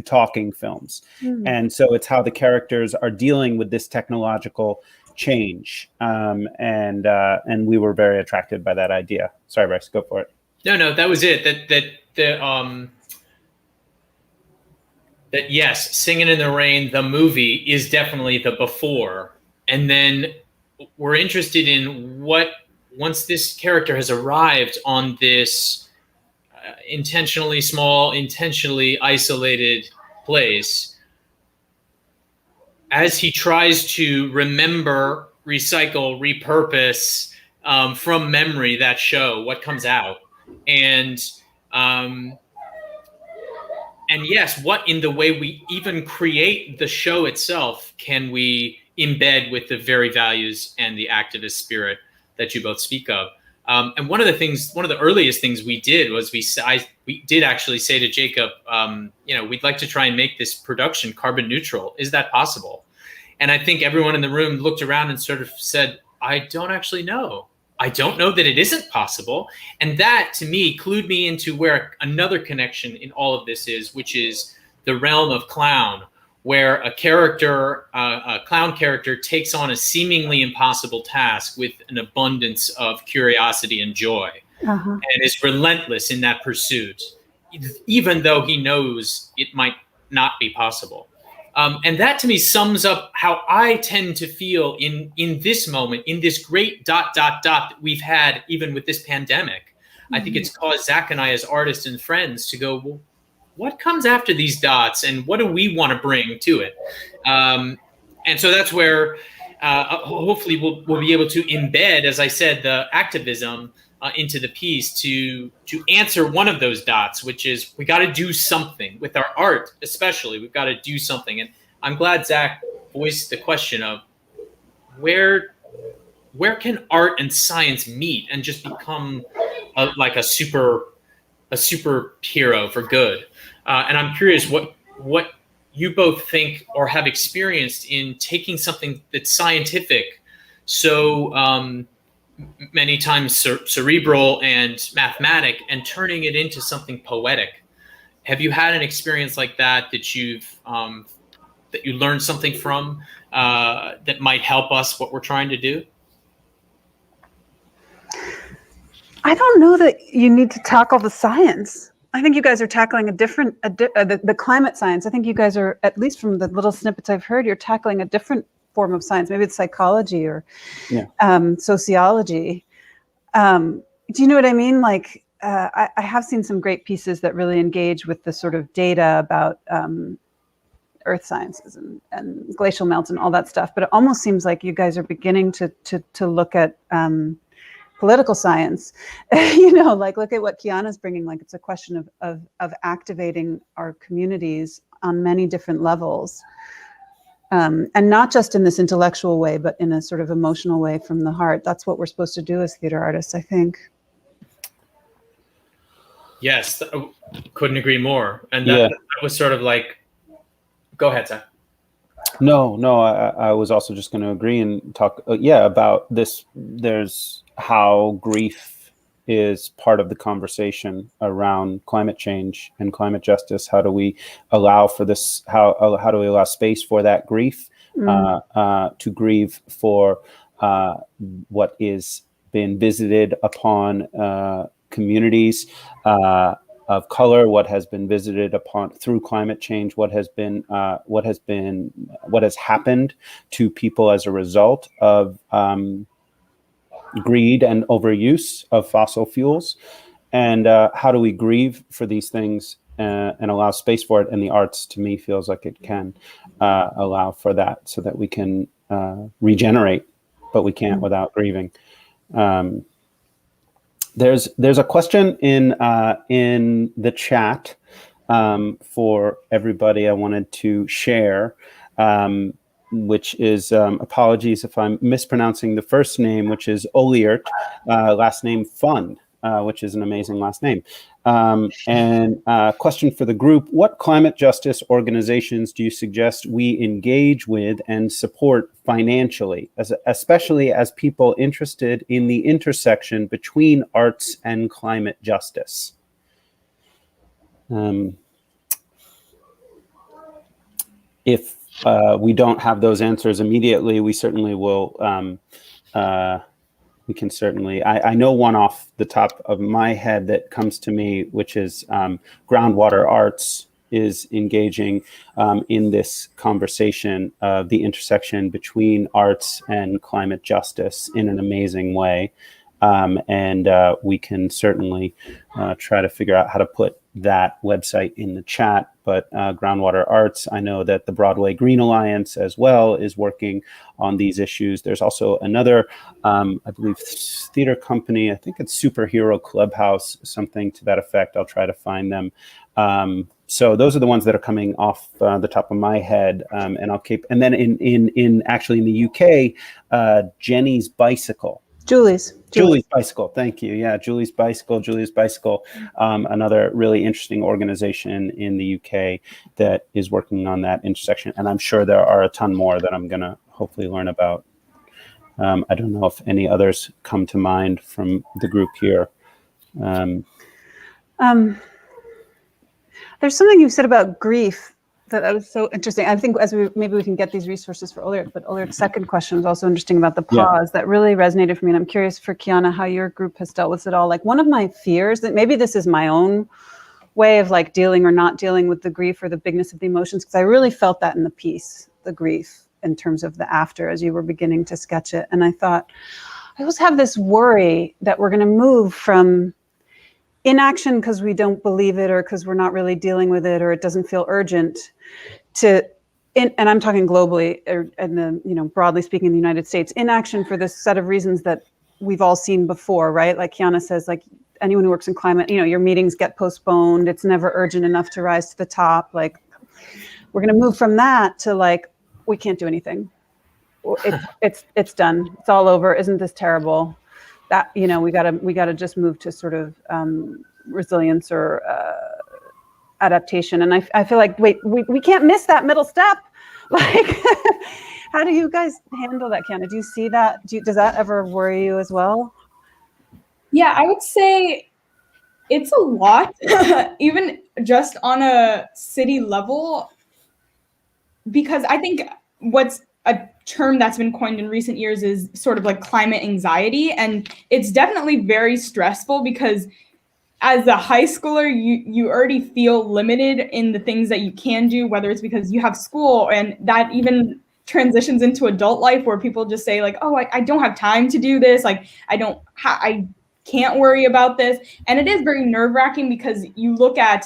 talking films. And so it's how the characters are dealing with this technological change. And we were very attracted by that idea. Sorry, Bryce, go for it. No, that was it. That yes, Singing in the Rain, the movie, is definitely the before. And then we're interested in what, once this character has arrived on this intentionally small, intentionally isolated place, as he tries to remember, recycle, repurpose from memory that show, what comes out. And yes, what in the way we even create the show itself can we embed with the very values and the activist spirit that you both speak of. And one of the earliest things we did was we did actually say to Jacob, we'd like to try and make this production carbon neutral. Is that possible? And I think everyone in the room looked around and sort of said, I don't actually know. I don't know that it isn't possible. And that, to me, clued me into where another connection in all of this is, which is the realm of clown, where a clown character takes on a seemingly impossible task with an abundance of curiosity and joy, and is relentless in that pursuit, even though he knows it might not be possible. And that, to me, sums up how I tend to feel in this moment, in this great ... that we've had, even with this pandemic. I think it's caused Zack and I as artists and friends to go, well, what comes after these dots and what do we want to bring to it? And so that's where hopefully we'll be able to embed, as I said, the activism into the piece to answer one of those dots, which is we got to do something with our art, especially. We've got to do something. And I'm glad Zack voiced the question of where can art and science meet and just become like a superhero for good. And I'm curious what you both think or have experienced in taking something that's scientific, so many times cerebral and mathematic, and turning it into something poetic. Have you had an experience like that you learned something from that might help us what we're trying to do? I don't know that you need to tackle the science. I think you guys are tackling the climate science. I think you guys are, at least from the little snippets I've heard, you're tackling a different form of science. Maybe it's psychology or sociology. Do you know what I mean? Like, I have seen some great pieces that really engage with the sort of data about earth sciences and glacial melt and all that stuff. But it almost seems like you guys are beginning to look at political science, like look at what Kiana's bringing. Like, it's a question of activating our communities on many different levels. and not just in this intellectual way, but in a sort of emotional way from the heart. That's what we're supposed to do as theater artists, I think. Yes, couldn't agree more. And that was sort of like, go ahead, Zach. No, I was also just going to agree and talk, about this. There's how grief is part of the conversation around climate change and climate justice. How do we allow for this? How do we allow space for that grief, to grieve for what is been visited upon communities of color, what has been visited upon through climate change, what has happened to people as a result of greed and overuse of fossil fuels, and how do we grieve for these things and allow space for it? And the arts, to me, feels like it can allow for that, so that we can regenerate, but we can't without grieving. There's a question in the chat for everybody I wanted to share, which is, apologies if I'm mispronouncing the first name, which is Oliert, last name Fun, which is an amazing last name. And question for the group: what climate justice organizations do you suggest we engage with and support financially, especially as people interested in the intersection between arts and climate justice? If we don't have those answers immediately, we certainly will. We can certainly. I know one off the top of my head that comes to me, which is Groundwater Arts is engaging in this conversation of the intersection between arts and climate justice in an amazing way. And we can certainly try to figure out how to put that website in the chat. But Groundwater Arts, I know that the Broadway Green Alliance as well is working on these issues. There's also another, I believe, theater company. I think it's Superhero Clubhouse, something to that effect. I'll try to find them. So those are the ones that are coming off the top of my head, and I'll keep. And then in actually in the UK, Jenny's Bicycle. Julie's Bicycle. Thank you. Yeah, Julie's Bicycle, another really interesting organization in the UK that is working on that intersection. And I'm sure there are a ton more that I'm going to hopefully learn about. I don't know if any others come to mind from the group here. There's something you said about grief that was so interesting. I think maybe we can get these resources for Ulrich, but Ulrich's second question was also interesting about the pause. That really resonated for me. And I'm curious for Kiana, how your group has dealt with it all. Like, one of my fears, that maybe this is my own way of like dealing or not dealing with the grief or the bigness of the emotions, because I really felt that in the piece, the grief in terms of the after, as you were beginning to sketch it. And I thought, I always have this worry that we're going to move from inaction because we don't believe it, or because we're not really dealing with it, or it doesn't feel urgent, and I'm talking globally, and broadly speaking in the United States, inaction for this set of reasons that we've all seen before, right? Like Kiana says, like anyone who works in climate, your meetings get postponed. It's never urgent enough to rise to the top. Like, we're going to move from that to like, we can't do anything. It's done. It's all over. Isn't this terrible? That, we gotta just move to sort of resilience or adaptation. And I feel like, wait, we can't miss that middle step. Like, how do you guys handle that, Kiana? Do you see that? Does that ever worry you as well? Yeah, I would say it's a lot, even just on a city level, because I think what's a term that's been coined in recent years is sort of like climate anxiety. And it's definitely very stressful because as a high schooler, you already feel limited in the things that you can do, whether it's because you have school, and that even transitions into adult life where people just say like, oh, I don't have time to do this. Like, I can't worry about this. And it is very nerve-wracking because you look at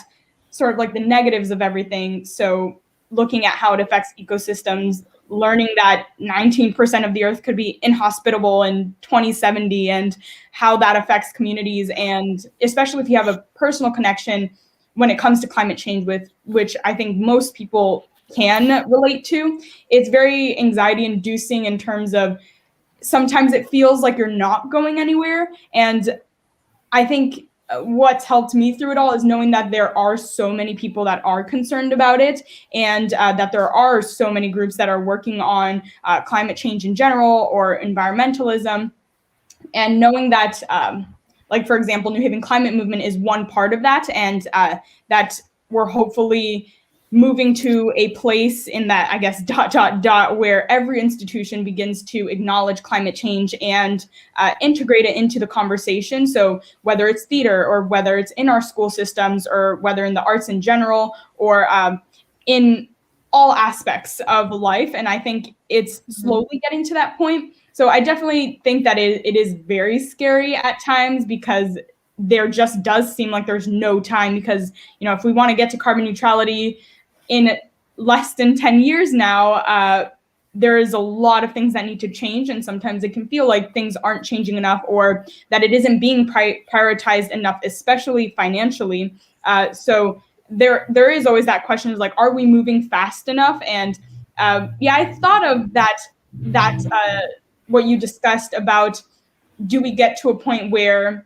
sort of like the negatives of everything. So looking at how it affects ecosystems, learning that 19% of the earth could be inhospitable in 2070, and how that affects communities. And especially if you have a personal connection when it comes to climate change, with which I think most people can relate to. It's very anxiety inducing in terms of sometimes it feels like you're not going anywhere. And I think what's helped me through it all is knowing that there are so many people that are concerned about it, and that there are so many groups that are working on climate change in general or environmentalism. And knowing that, like, for example, New Haven Climate Movement is one part of that, and that we're hopefully moving to a place in that, I guess, ... where every institution begins to acknowledge climate change and integrate it into the conversation. So whether it's theater, or whether it's in our school systems, or whether in the arts in general, or in all aspects of life. And I think it's slowly getting to that point. So I definitely think that it is very scary at times, because there just does seem like there's no time, because, you know, if we want to get to carbon neutrality in less than 10 years now, there is a lot of things that need to change. And sometimes it can feel like things aren't changing enough, or that it isn't being prioritized enough, especially financially. So there is always that question, is like, are we moving fast enough? And yeah, I thought of that what you discussed about, do we get to a point where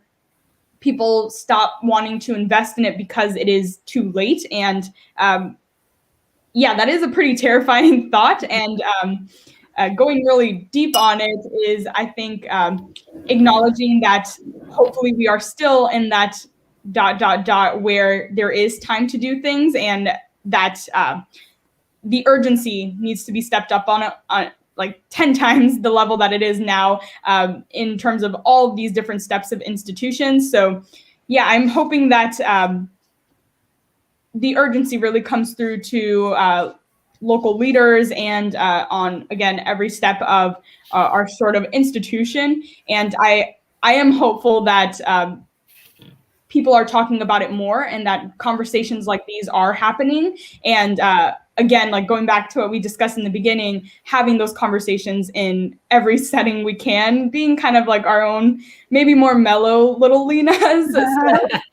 people stop wanting to invest in it because it is too late? And yeah, that is a pretty terrifying thought. And going really deep on it is, I think, acknowledging that hopefully we are still in that ... where there is time to do things, and that the urgency needs to be stepped up on like 10 times the level that it is now, in terms of all of these different steps of institutions. So yeah, I'm hoping that the urgency really comes through to local leaders, and on, again, every step of our sort of institution. And I am hopeful that people are talking about it more, and that conversations like these are happening. And again, like going back to what we discussed in the beginning, having those conversations in every setting we can, being kind of like our own, maybe more mellow little Lenas,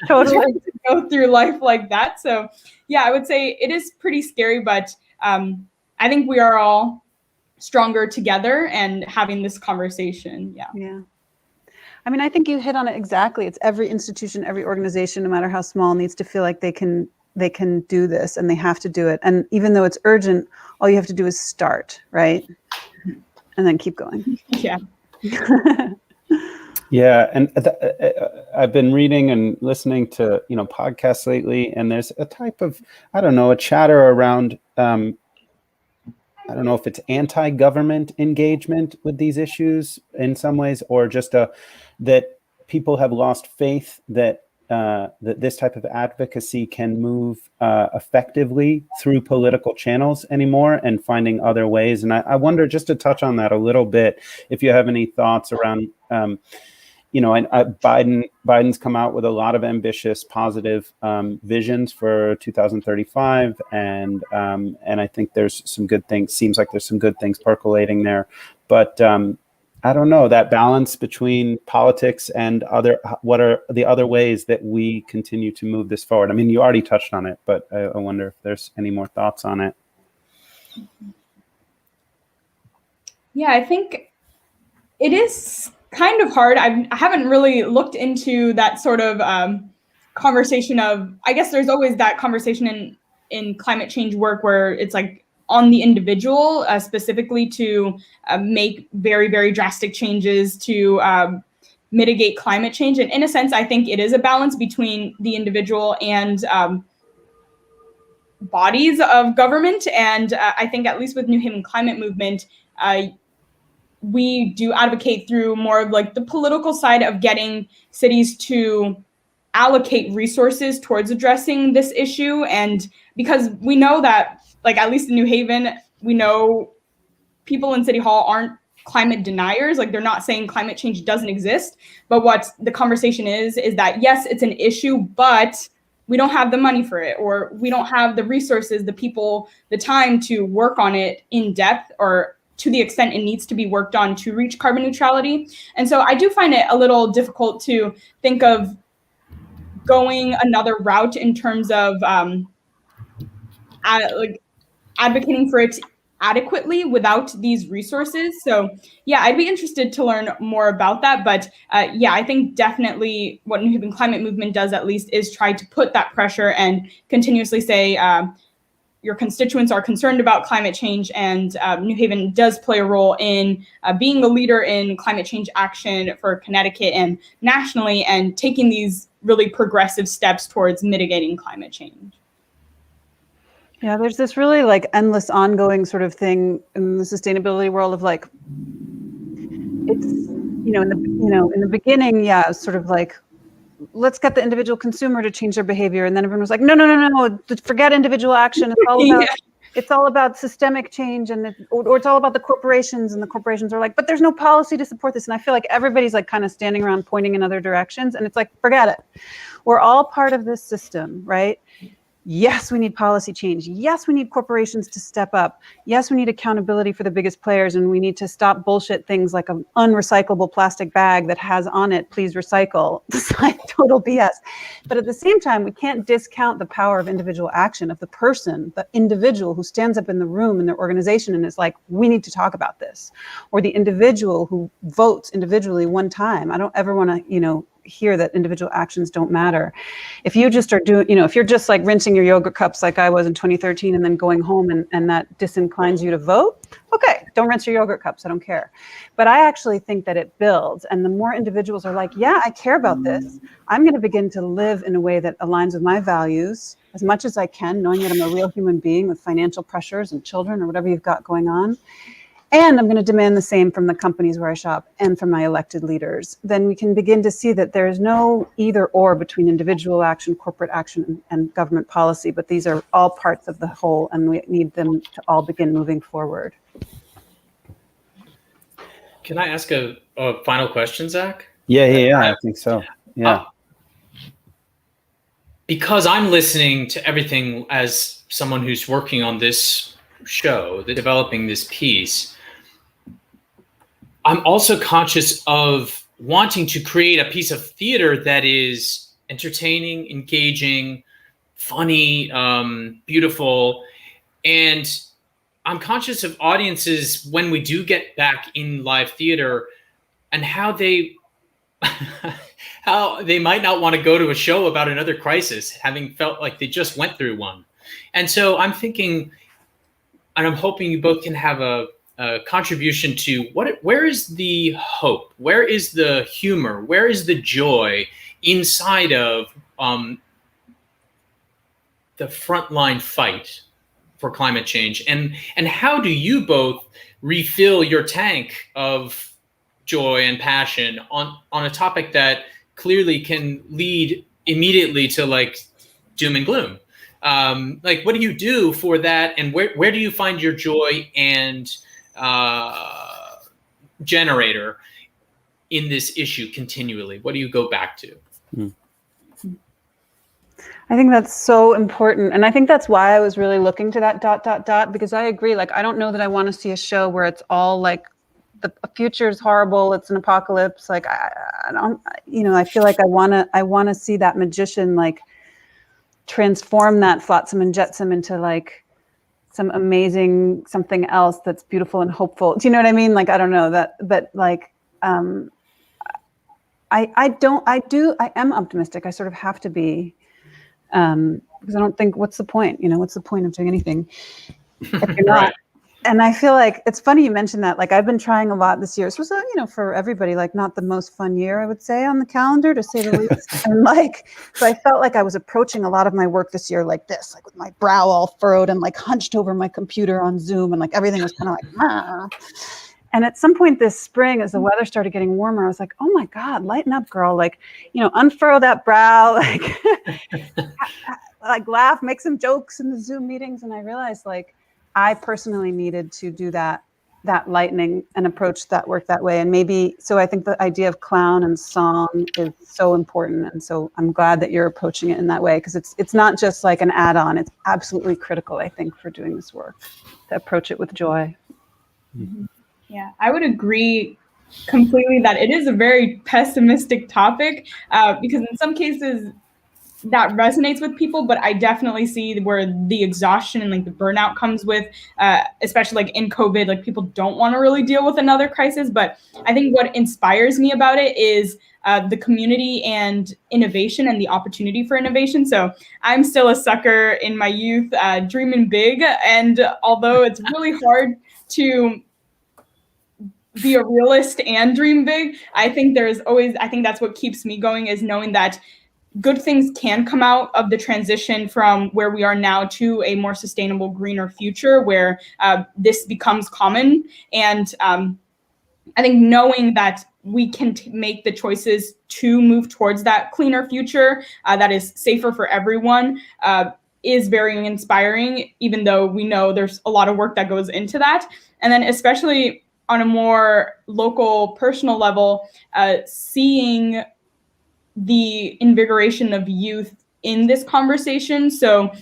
totally to go through life like that. So yeah, I would say it is pretty scary, but I think we are all stronger together and having this conversation. Yeah. I mean, I think you hit on it exactly. It's every institution, every organization, no matter how small, needs to feel like they can do this, and they have to do it. And even though it's urgent, all you have to do is start, right? And then keep going. Yeah. Yeah, and I've been reading and listening to, you know, podcasts lately, and there's a type of, I don't know, a chatter around, I don't know if it's anti-government engagement with these issues in some ways, or just that people have lost faith that that this type of advocacy can move effectively through political channels anymore, and finding other ways. And I wonder, just to touch on that a little bit, if you have any thoughts around, you know, Biden's come out with a lot of ambitious, positive visions for 2035, and I think there's some good things. Seems like there's some good things percolating there, but I don't know, that balance between politics and what are the other ways that we continue to move this forward? I mean, you already touched on it, but I wonder if there's any more thoughts on it. Yeah, I think it is kind of hard. I haven't really looked into that sort of conversation of, I guess there's always that conversation in climate change work where it's like on the individual, specifically to make very, very drastic changes to mitigate climate change. And in a sense, I think it is a balance between the individual and bodies of government. And I think at least with New Haven Climate Movement, we do advocate through more of like the political side of getting cities to allocate resources towards addressing this issue. And because we know that, like, at least in New Haven, we know people in City Hall aren't climate deniers. Like, they're not saying climate change doesn't exist. But what the conversation is that, yes, it's an issue, but we don't have the money for it, or we don't have the resources, the people, the time to work on it in depth, or to the extent it needs to be worked on to reach carbon neutrality. And so I do find it a little difficult to think of advocating for it adequately without these resources. So yeah, I'd be interested to learn more about that. But yeah, I think definitely what New Haven Climate Movement does at least is try to put that pressure and continuously say, your constituents are concerned about climate change, and New Haven does play a role in being the leader in climate change action for Connecticut and nationally, and taking these really progressive steps towards mitigating climate change. Yeah, there's this really like endless ongoing sort of thing in the sustainability world of like, it's, in the beginning, yeah, it was sort of like, let's get the individual consumer to change their behavior. And then everyone was like, no, forget individual action. It's all about, it's all about systemic change, and or it's all about the corporations, and the corporations are like, but there's no policy to support this. And I feel like everybody's like kind of standing around pointing in other directions. And it's like, forget it. We're all part of this system, right? Yes, we need policy change. Yes, we need corporations to step up. Yes, we need accountability for the biggest players, and we need to stop bullshit things like an unrecyclable plastic bag that has on it, please recycle. It's like total BS. But at the same time, we can't discount the power of individual action, of the person, the individual who stands up in the room in their organization and is like, we need to talk about this. Or the individual who votes individually one time. I don't ever want to, hear that individual actions don't matter. If you just are doing, if you're just like rinsing your yogurt cups like I was in 2013 and then going home and that disinclines you to vote, okay, don't rinse your yogurt cups, I don't care. But I actually think that it builds, and the more individuals are like, yeah, I care about this, I'm going to begin to live in a way that aligns with my values as much as I can, knowing that I'm a real human being with financial pressures and children or whatever you've got going on. And I'm going to demand the same from the companies where I shop and from my elected leaders. Then we can begin to see that there is no either or between individual action, corporate action, and government policy, but these are all parts of the whole, and we need them to all begin moving forward. Can I ask a final question, Zach? Yeah, I think so. Yeah. Because I'm listening to everything as someone who's working on this show, developing this piece, I'm also conscious of wanting to create a piece of theater that is entertaining, engaging, funny, beautiful. And I'm conscious of audiences when we do get back in live theater and how they might not want to go to a show about another crisis, having felt like they just went through one. And so I'm thinking, and I'm hoping you both can have a contribution to where is the hope? Where is the humor? Where is the joy inside of the frontline fight for climate change? And how do you both refill your tank of joy and passion on a topic that clearly can lead immediately to like doom and gloom? Like, what do you do for that? And where do you find your joy and generator in this issue continually? What do you go back to? I think that's so important. And I think that's why I was really looking to that ... because I agree. Like, I don't know that I want to see a show where it's all like the future is horrible, it's an apocalypse. Like, I don't, I feel like I want to see that magician like transform that flotsam and jetsam into like some amazing something else that's beautiful and hopeful. Do you know what I mean? Like, I don't know that, but like, I am optimistic. I sort of have to be, because I don't think, what's the point? What's the point of doing anything if you're not? Right. And I feel like it's funny you mentioned that. Like, I've been trying a lot this year. This was, for everybody, like not the most fun year, I would say, on the calendar, to say the least. And like, so I felt like I was approaching a lot of my work this year like this, like with my brow all furrowed and like hunched over my computer on Zoom, and like everything was kind of like, ah. And at some point this spring, as the weather started getting warmer, I was like, oh my God, lighten up, girl. Like, unfurrow that brow, like, like laugh, make some jokes in the Zoom meetings. And I realized like, I personally needed to do that lightening and approach that work that way. And maybe, so I think the idea of clown and song is so important. And so I'm glad that you're approaching it in that way, because it's not just like an add-on. It's absolutely critical, I think, for doing this work, to approach it with joy. Mm-hmm. Yeah, I would agree completely that it is a very pessimistic topic, because in some cases, that resonates with people, but I definitely see where the exhaustion and like the burnout comes with, especially like in COVID, like people don't want to really deal with another crisis. But I think what inspires me about it is the community and innovation and the opportunity for innovation. So I'm still a sucker in my youth, dreaming big. And although it's really hard to be a realist and dream big, I think that's what keeps me going, is knowing that good things can come out of the transition from where we are now to a more sustainable, greener future where this becomes common. And I think knowing that we can make the choices to move towards that cleaner future that is safer for everyone is very inspiring, even though we know there's a lot of work that goes into that. And then especially on a more local, personal level, seeing the invigoration of youth in this conversation. So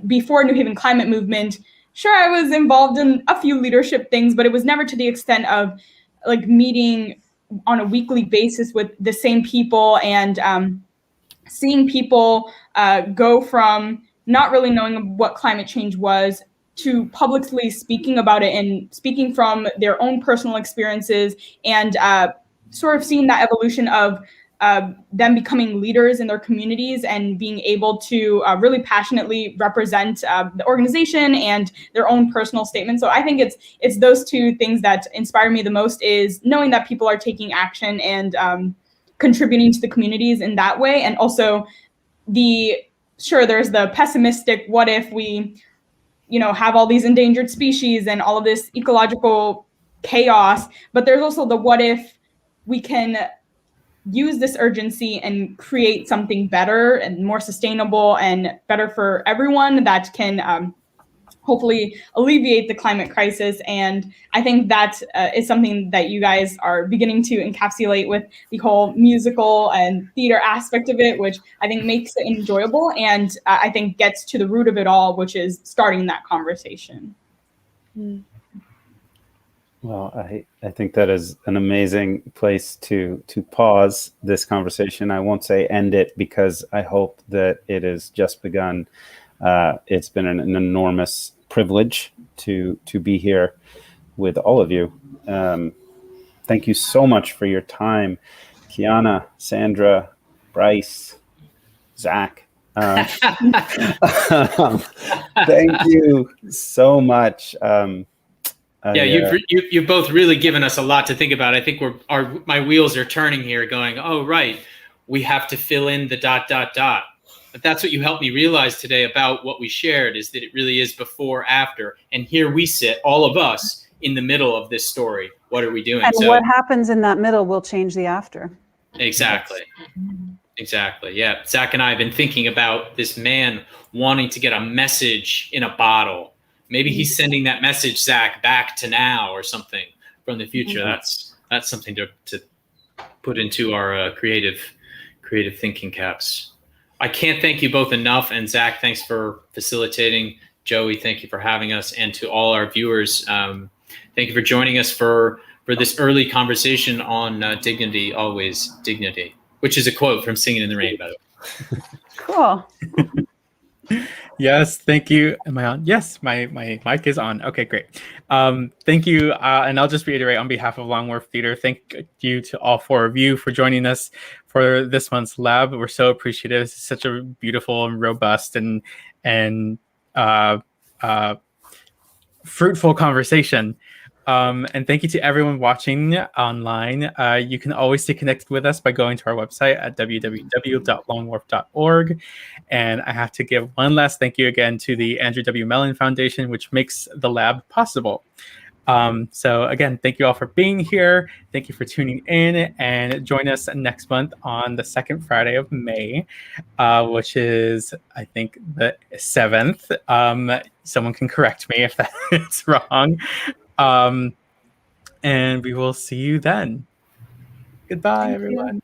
before New Haven Climate Movement, sure, I was involved in a few leadership things, but it was never to the extent of like meeting on a weekly basis with the same people and seeing people go from not really knowing what climate change was to publicly speaking about it and speaking from their own personal experiences, and sort of seeing that evolution of them becoming leaders in their communities and being able to really passionately represent the organization and their own personal statements. So I think it's those two things that inspire me the most, is knowing that people are taking action and contributing to the communities in that way. And also there's the pessimistic, what if we, have all these endangered species and all of this ecological chaos, but there's also the what if we can use this urgency and create something better and more sustainable and better for everyone that can hopefully alleviate the climate crisis. And I think that is something that you guys are beginning to encapsulate with the whole musical and theater aspect of it, which I think makes it enjoyable and I think gets to the root of it all, which is starting that conversation. Well, I think that is an amazing place to pause this conversation. I won't say end it, because I hope that it has just begun. It's been an enormous privilege to be here with all of you. Thank you so much for your time, Kiana, Sandra, Bryce, Zack. Thank you so much. You've both really given us a lot to think about. I think my wheels are turning here, going, oh right, we have to fill in the ... But that's what you helped me realize today about what we shared, is that it really is before, after, and here we sit, all of us, in the middle of this story. What are we doing? And what happens in that middle will change the after. Exactly. Yeah, Zack and I have been thinking about this man wanting to get a message in a bottle. Maybe he's sending that message, Zack, back to now or something from the future. Mm-hmm. That's something to put into our creative thinking caps. I can't thank you both enough. And Zack, thanks for facilitating. Joey, thank you for having us. And to all our viewers, thank you for joining us for this early conversation on dignity, always dignity, which is a quote from Singing in the Rain, by the way. Cool. Yes, thank you. Am I on? Yes, my mic is on. Okay, great. Thank you. And I'll just reiterate on behalf of Long Wharf Theater, thank you to all four of you for joining us for this month's lab. We're so appreciative. It's such a beautiful and robust and fruitful conversation. And thank you to everyone watching online. You can always stay connected with us by going to our website at www.longwharf.org. And I have to give one last thank you again to the Andrew W. Mellon Foundation, which makes the lab possible. So again, thank you all for being here. Thank you for tuning in, and join us next month on the second Friday of May, which is, I think, the 7th. Someone can correct me if that is wrong. And we will see you then. Goodbye, everyone.